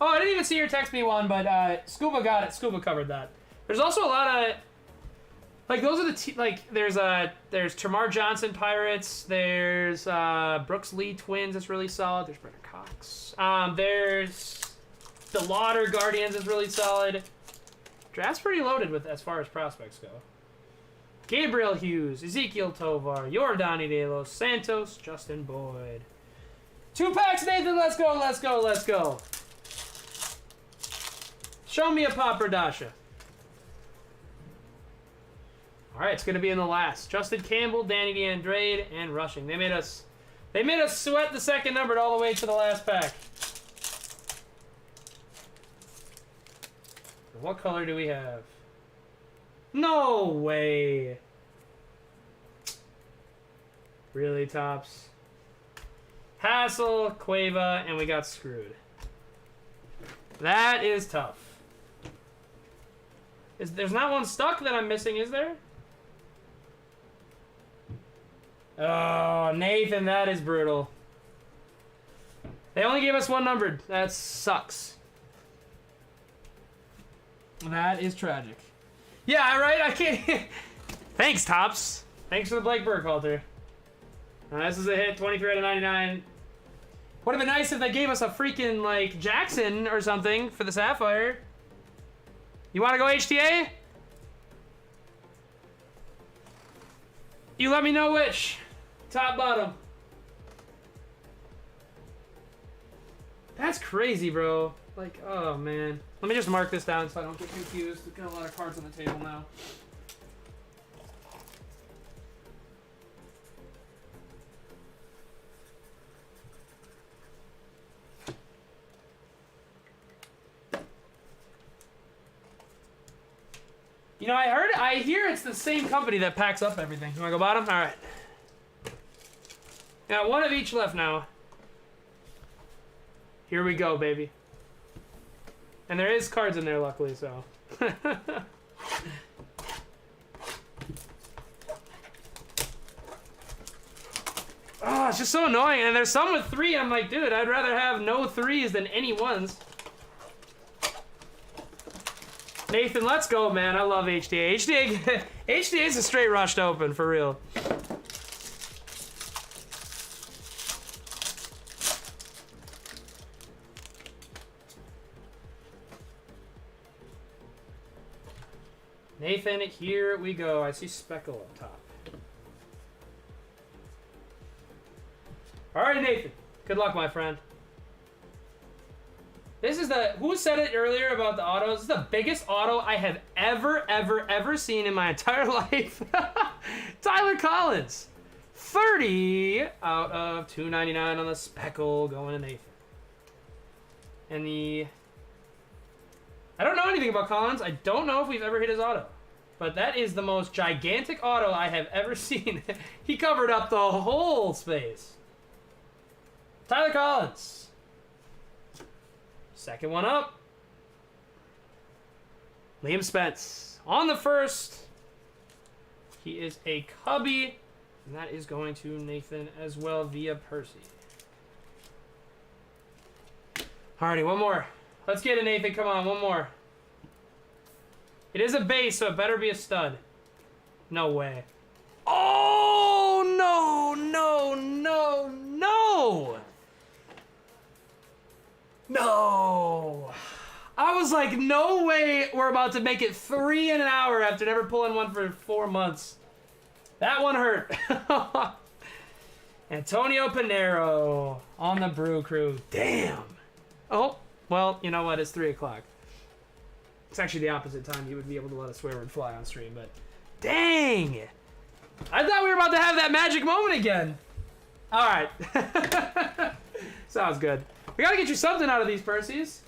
Oh, I didn't even see your text me one, but Scuba got it. Scuba covered that. There's also a lot of, like, those are the there's Tamar Johnson Pirates. There's Brooks Lee Twins. That's really solid. There's Brenner Cox. There's the Lauder Guardians is really solid. Draft's pretty loaded with as far as prospects go. Gabriel Hughes, Ezekiel Tovar, Yordani De Los Santos, Justin Boyd. 2 packs, Nathan. Let's go. Let's go. Let's go. Show me a Popper Dasha. All right, it's going to be in the last. Justin Campbell, Danny DeAndrade, and rushing. They made us sweat the second numbered all the way to the last pack. What color do we have? No way. Really, Tops? Hassel, Cueva, and we got screwed. That is tough. There's not one stuck that I'm missing, is there? Oh, Nathan, that is brutal. They only gave us 1 numbered. That sucks. That is tragic. Yeah, right? I can't... Thanks, Tops. Thanks for the Blake Burkhalter. This is a hit, 23 out of 99. Would have been nice if they gave us a freaking, like, Jackson or something for the Sapphire. You want to go HTA? You let me know which. Top, bottom. That's crazy, bro. Like, oh, man. Let me just mark this down so I don't get confused. We've got a lot of cards on the table now. You know, I hear it's the same company that packs up everything. You want to go bottom? All right. Got 1 of each left now. Here we go, baby. And there is cards in there, luckily, so. Oh, it's just so annoying. And there's some with 3. I'm like, dude, I'd rather have no 3s than any 1s. Nathan, let's go, man. I love HTA. HTA is a straight rushed open, for real. Nathan, here we go. I see Speckle up top. All right, Nathan. Good luck, my friend. This is who said it earlier about the autos? This is the biggest auto I have ever seen in my entire life. Tyler Collins. 30 out of 299 on the Speckle going to Nathan. And I don't know anything about Collins. I don't know if we've ever hit his auto. But that is the most gigantic auto I have ever seen. He covered up the whole space. Tyler Collins. Second one up. Liam Spence. On the first. He is a Cubby. And that is going to Nathan as well via Percy. Alrighty, one more. Let's get it, Nathan. Come on, one more. It is a base, so it better be a stud. No way. Oh, no, no, no, no. No. I was like, no way we're about to make it 3 in an hour after never pulling one for 4 months. That one hurt. Antonio Pinero on the Brew Crew. Damn. Oh, well, you know what? It's 3 o'clock. It's actually the opposite time he would be able to let a swear word fly on stream, but dang. I thought we were about to have that magic moment again. All right. Sounds good. We got to get you something out of these Percy's.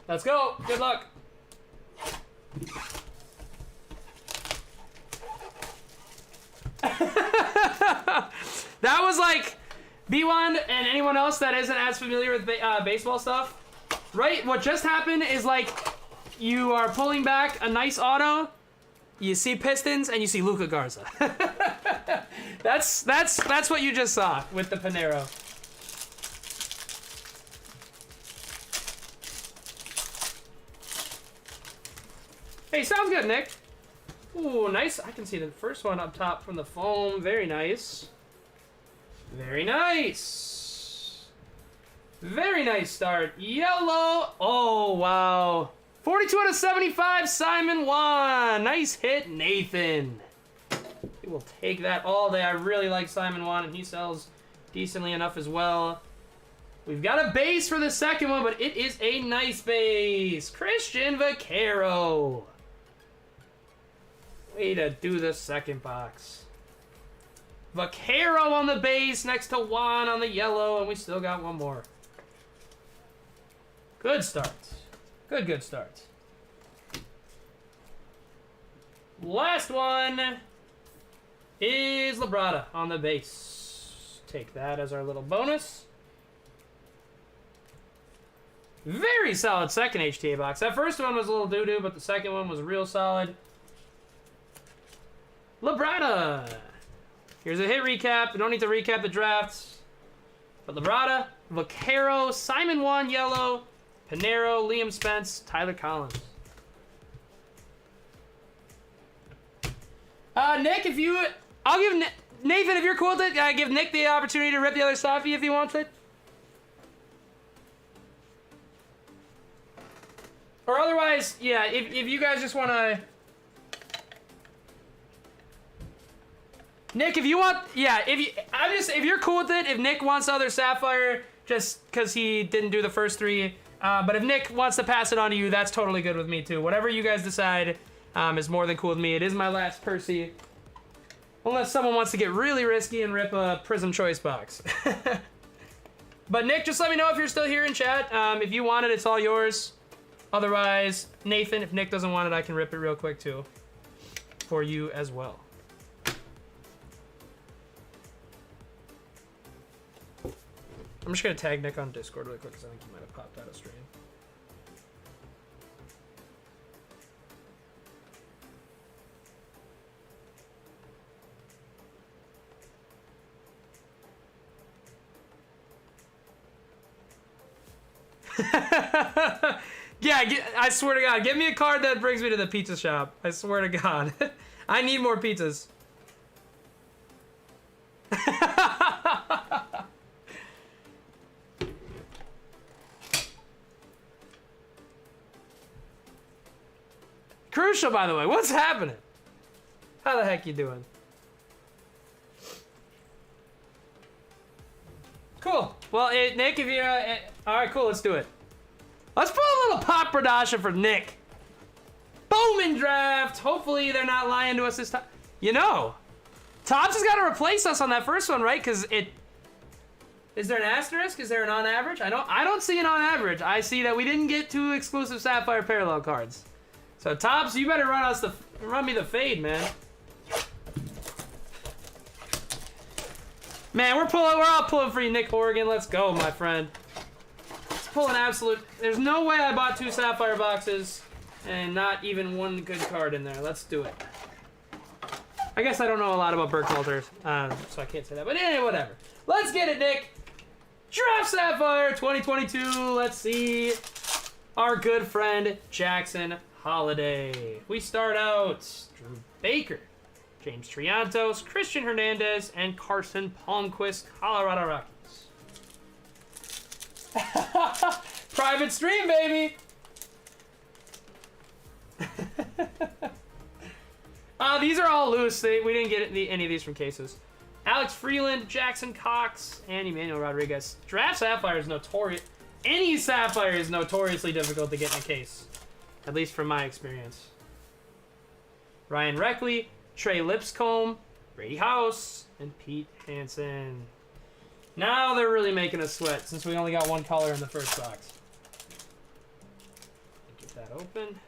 Let's go. Good luck. That was like B1 and anyone else that isn't as familiar with baseball stuff, right? What just happened is like you are pulling back a nice auto, you see Pistons, and you see Luka Garza. That's what you just saw with the Pinero. Hey, sounds good, Nick. Ooh, nice. I can see the first one up top from the foam. Very nice. Very nice. Very nice start. Yellow. Oh, wow. 42 out of 75, Simon Wan. Nice hit, Nathan. He will take that all day. I really like Simon Wan, and he sells decently enough as well. We've got a base for the second one, but it is a nice base. Christian Vaquero. Way to do the second box. Vaquero on the base next to Juan on the yellow, and we still got one more. Good starts. Good starts. Last one is Labrada on the base. Take that as our little bonus. Very solid second HTA box. That first one was a little doo-doo, but the second one was real solid. Labrada. Here's a hit recap. We don't need to recap the drafts. But Labrada, Vaquero, Simon Wan, yellow, Pinero, Liam Spence, Tyler Collins. Nick, if you... I'll give... Nathan, if you're cool with it, I give Nick the opportunity to rip the other Safi if he wants it. Or otherwise, yeah, if you guys just want to... Nick, if you want... Yeah, if you're cool with it, if Nick wants the other Sapphire, just because he didn't do the first 3... but if Nick wants to pass it on to you, that's totally good with me, too. Whatever you guys decide is more than cool with me. It is my last Percy. Unless someone wants to get really risky and rip a Prism Choice box. But Nick, just let me know if you're still here in chat. If you want it, it's all yours. Otherwise, Nathan, if Nick doesn't want it, I can rip it real quick, too. For you as well. I'm just going to tag Nick on Discord really quick because I think he might have popped out of stream. Yeah, I swear to God, give me a card that brings me to the pizza shop. I swear to God. I need more pizzas. Crucial, by the way. What's happening? How the heck you doing? Cool. Well, Nick, if you're... all right, cool. Let's do it. Let's put a little pop production for Nick. Bowman draft. Hopefully they're not lying to us this time. You know, Topps has got to replace us on that first one, right? Because it... Is there an asterisk? Is there an on average? I don't see an on average. I see that we didn't get 2 exclusive Sapphire parallel cards. So Topps, you better run me the fade, man. Man, we're all pulling for you, Nick Horrigan. Let's go, my friend. Let's pull an absolute... There's no way I bought 2 Sapphire boxes and not even 1 good card in there. Let's do it. I guess I don't know a lot about Burkhalter, so I can't say that. But anyway, whatever. Let's get it, Nick. Draft Sapphire 2022. Let's see our good friend Jackson Holiday. We start out Drew Baker, James Triantos, Christian Hernandez, and Carson Palmquist, Colorado Rockies. Private stream, baby! These are all loose. We didn't get any of these from cases. Alex Freeland, Jackson Cox, and Emmanuel Rodriguez. Draft Sapphire is notorious. Any Sapphire is notoriously difficult to get in a case. At least from my experience. Ryan Reckley, Trey Lipscomb, Brady House, and Pete Hansen. Now they're really making us sweat since we only got one color in the first box. Get that open.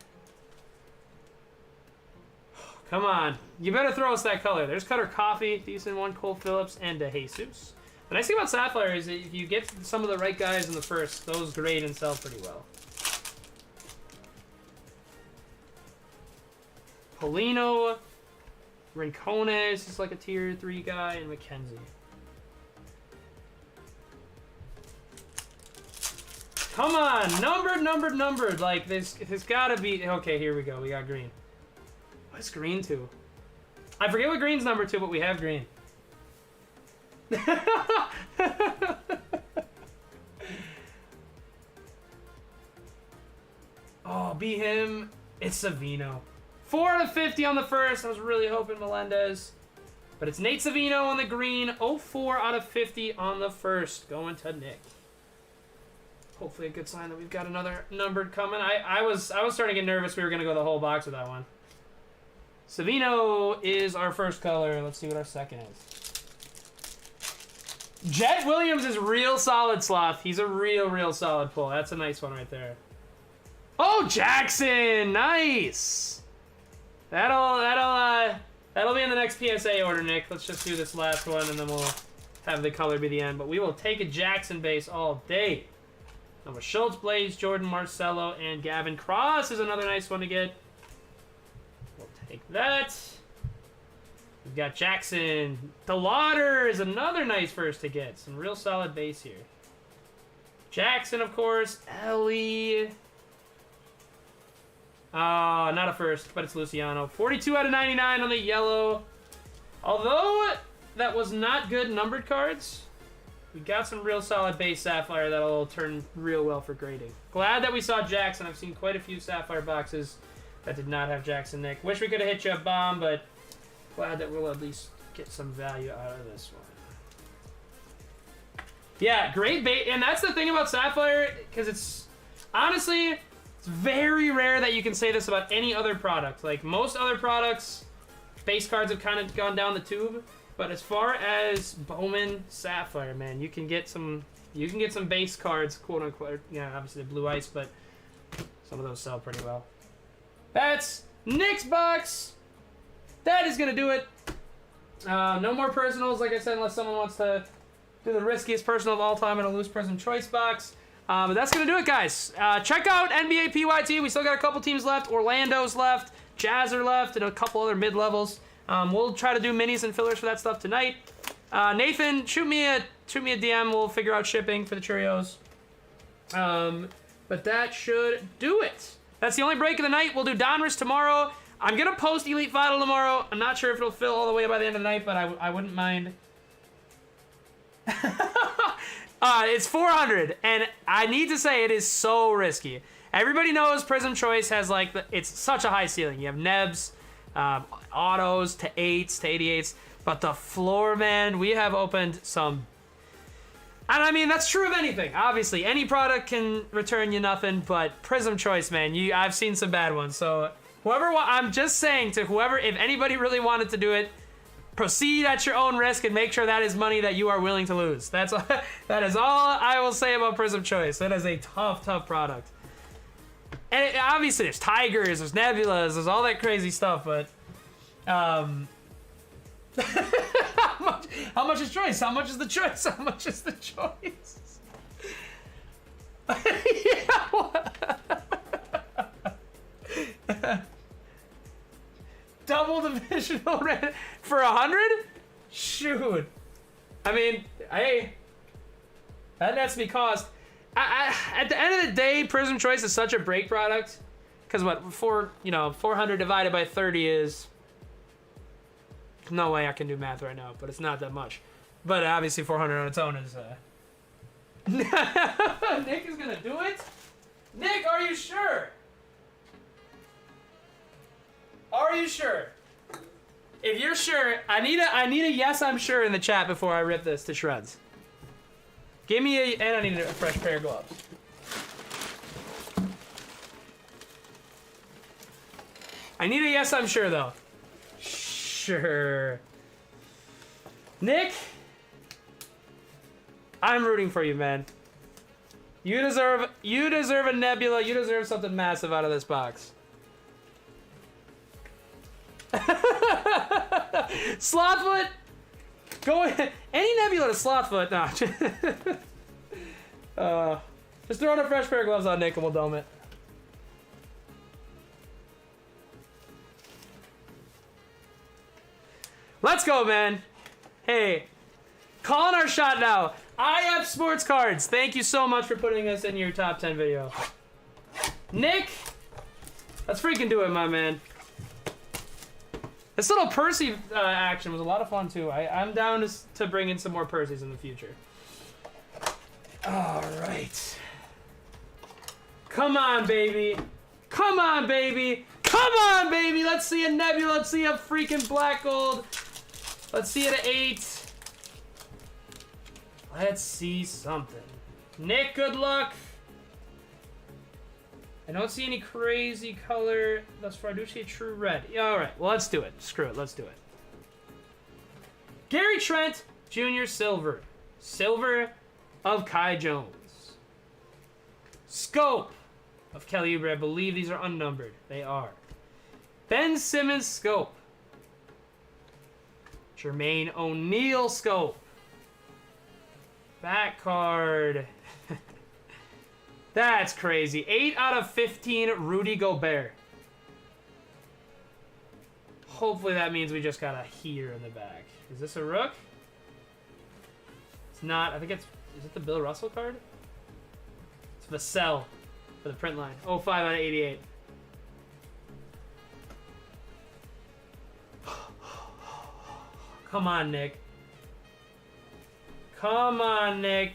Come on. You better throw us that color. There's Cutter Coffee, decent one, Cole Phillips, and DeJesus. The nice thing about Sapphire is that if you get some of the right guys in the first, those grade and sell pretty well. Polino, Rincones is like a tier 3 guy, and McKenzie. Come on, numbered. Like this gotta be okay. Here we go. We got green. What's green to? I forget what green's number 2, but we have green. Oh, be him. It's Savino. 4 out of 50 on the first. I was really hoping Melendez. But it's Nate Savino on the green. 04 out of 50 on the first. Going to Nick. Hopefully a good sign that we've got another numbered coming. I was starting to get nervous we were going to go the whole box with that one. Savino is our first color. Let's see what our second is. Jet Williams is real solid, Sloth. He's a real solid pull. That's a nice one right there. Oh, Jackson! Nice! That'll be in the next PSA order, Nick. Let's just do this last one, and then we'll have the color be the end. But we will take a Jackson base all day. Number Schultz, Blaze, Jordan, Marcelo, and Gavin Cross is another nice one to get. We'll take that. We've got Jackson. DeLauder is another nice first to get. Some real solid base here. Jackson, of course. Ellie. Not a first, but it's Luciano. 42 out of 99 on the yellow. Although that was not good numbered cards, we got some real solid base Sapphire that'll turn real well for grading. Glad that we saw Jackson. I've seen quite a few Sapphire boxes that did not have Jackson, Nick. Wish we could have hit you a bomb, but glad that we'll at least get some value out of this one. Yeah, great bait. And that's the thing about Sapphire, because it's honestly, it's very rare that you can say this about any other product. Like most other products, base cards have kind of gone down the tube. But as far as Bowman Sapphire, man, you can get some base cards, quote unquote. Yeah, obviously the blue ice, but some of those sell pretty well. That's Nick's box. That is gonna do it. No more personals, like I said, unless someone wants to do the riskiest personal of all time in a loose Prism Choice box. But that's gonna do it, guys. Check out NBA PYT. We still got a couple teams left. Orlando's left, Jazz are left, and a couple other mid levels. We'll try to do minis and fillers for that stuff tonight. Nathan, shoot me a DM. We'll figure out shipping for the Cheerios. But that should do it. That's the only break of the night. We'll do Donruss tomorrow. I'm gonna post Elite Final tomorrow. I'm not sure if it'll fill all the way by the end of the night, but I wouldn't mind. It's 400, and I need to say it is so risky. Everybody knows Prism Choice has it's such a high ceiling. You have Nebs, autos to 8s to 88s, but the floor, man, we have opened some. And I mean, that's true of anything. Obviously, any product can return you nothing, but Prism Choice, man, I've seen some bad ones. So I'm just saying to whoever, if anybody really wanted to do it, proceed at your own risk and make sure that is money that you are willing to lose. That is all I will say about Prism Choice. That is a tough product. And obviously, there's Tigers, there's Nebulas, there's all that crazy stuff, but how much is choice? How much is the choice? How much is the choice? Double divisional red for 100? Shoot. I mean, hey, that nets me cost. At the end of the day, Prism Choice is such a break product Because what, 400 divided by 30 is... No way I can do math right now, but it's not that much. But obviously 400 on its own is... Nick is gonna do it? Nick, are you sure? Are you sure? If you're sure, I need a yes, I'm sure in the chat before I rip this to shreds. Give me a, and I need a fresh pair of gloves. I need a yes, I'm sure though. Sure. Nick, I'm rooting for you, man. You deserve a nebula. You deserve something massive out of this box. Slothfoot, go ahead. Any nebula to Slothfoot. No. Just throw in a fresh pair of gloves on Nick and we'll dome it. Let's go, man. Hey, calling our shot now. I have sports cards. Thank you so much for putting us in your top 10 video. Nick, let's freaking do it, my man. This little Percy action was a lot of fun, too. I'm down to bring in some more Percys in the future. All right. Come on, baby. Come on, baby. Come on, baby. Let's see a nebula. Let's see a freaking black gold. Let's see it at 8. Let's see something. Nick, good luck. I don't see any crazy color thus far. I do see a true red. Yeah, all right, well, let's do it. Screw it, let's do it. Gary Trent Jr. Silver. Silver of Kai Jones. Scope of Kelly Oubre. I believe these are unnumbered. They are. Ben Simmons Scope. Jermaine O'Neal Scope. Back card. That's crazy. 8 out of 15, Rudy Gobert. Hopefully that means we just got a here in the back. Is this a rook? It's not. I think it's... Is it the Bill Russell card? It's Vassell for the print line. Oh, 5 out of 88. Come on, Nick. Come on, Nick.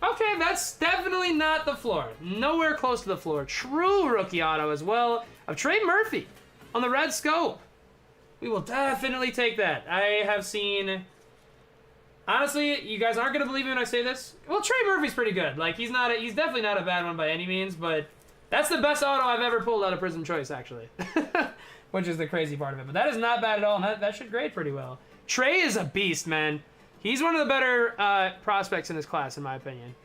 Okay, that's definitely not the floor. Nowhere close to the floor. True rookie auto as well of Trey Murphy on the red scope. We will definitely take that. I have seen... Honestly, you guys aren't going to believe me when I say this. Well, Trey Murphy's pretty good. Like, he's definitely not a bad one by any means, but that's the best auto I've ever pulled out of Prism Choice, actually. Which is the crazy part of it. But that is not bad at all, and that should grade pretty well. Trey is a beast, man. He's one of the better prospects in this class, in my opinion.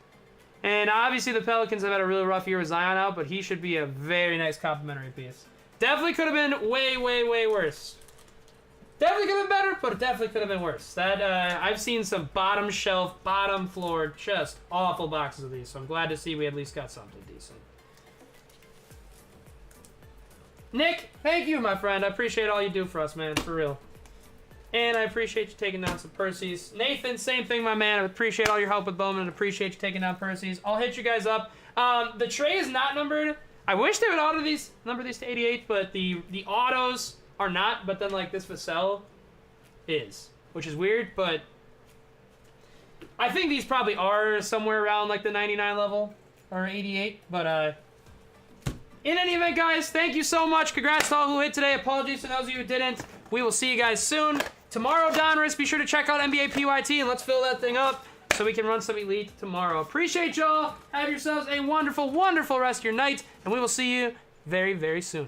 And obviously the Pelicans have had a really rough year with Zion out, but he should be a very nice complimentary piece. Definitely could have been way, way, way worse. Definitely could have been better, but it definitely could have been worse. That I've seen some bottom shelf, bottom floor, just awful boxes of these, so I'm glad to see we at least got something decent. Nick, thank you, my friend. I appreciate all you do for us, man, for real. And I appreciate you taking down some Percys. Nathan, same thing, my man. I appreciate all your help with Bowman and appreciate you taking down Percys. I'll hit you guys up. The tray is not numbered. I wish they would number these to 88, but the autos are not, but then like this Vassell is, which is weird, but I think these probably are somewhere around like the 99 level or 88, but in any event, guys, thank you so much. Congrats to all who hit today. Apologies to those of you who didn't. We will see you guys soon. Tomorrow, Donruss, be sure to check out NBA PYT and let's fill that thing up so we can run some Elite tomorrow. Appreciate y'all. Have yourselves a wonderful, wonderful rest of your night, and we will see you very, very soon.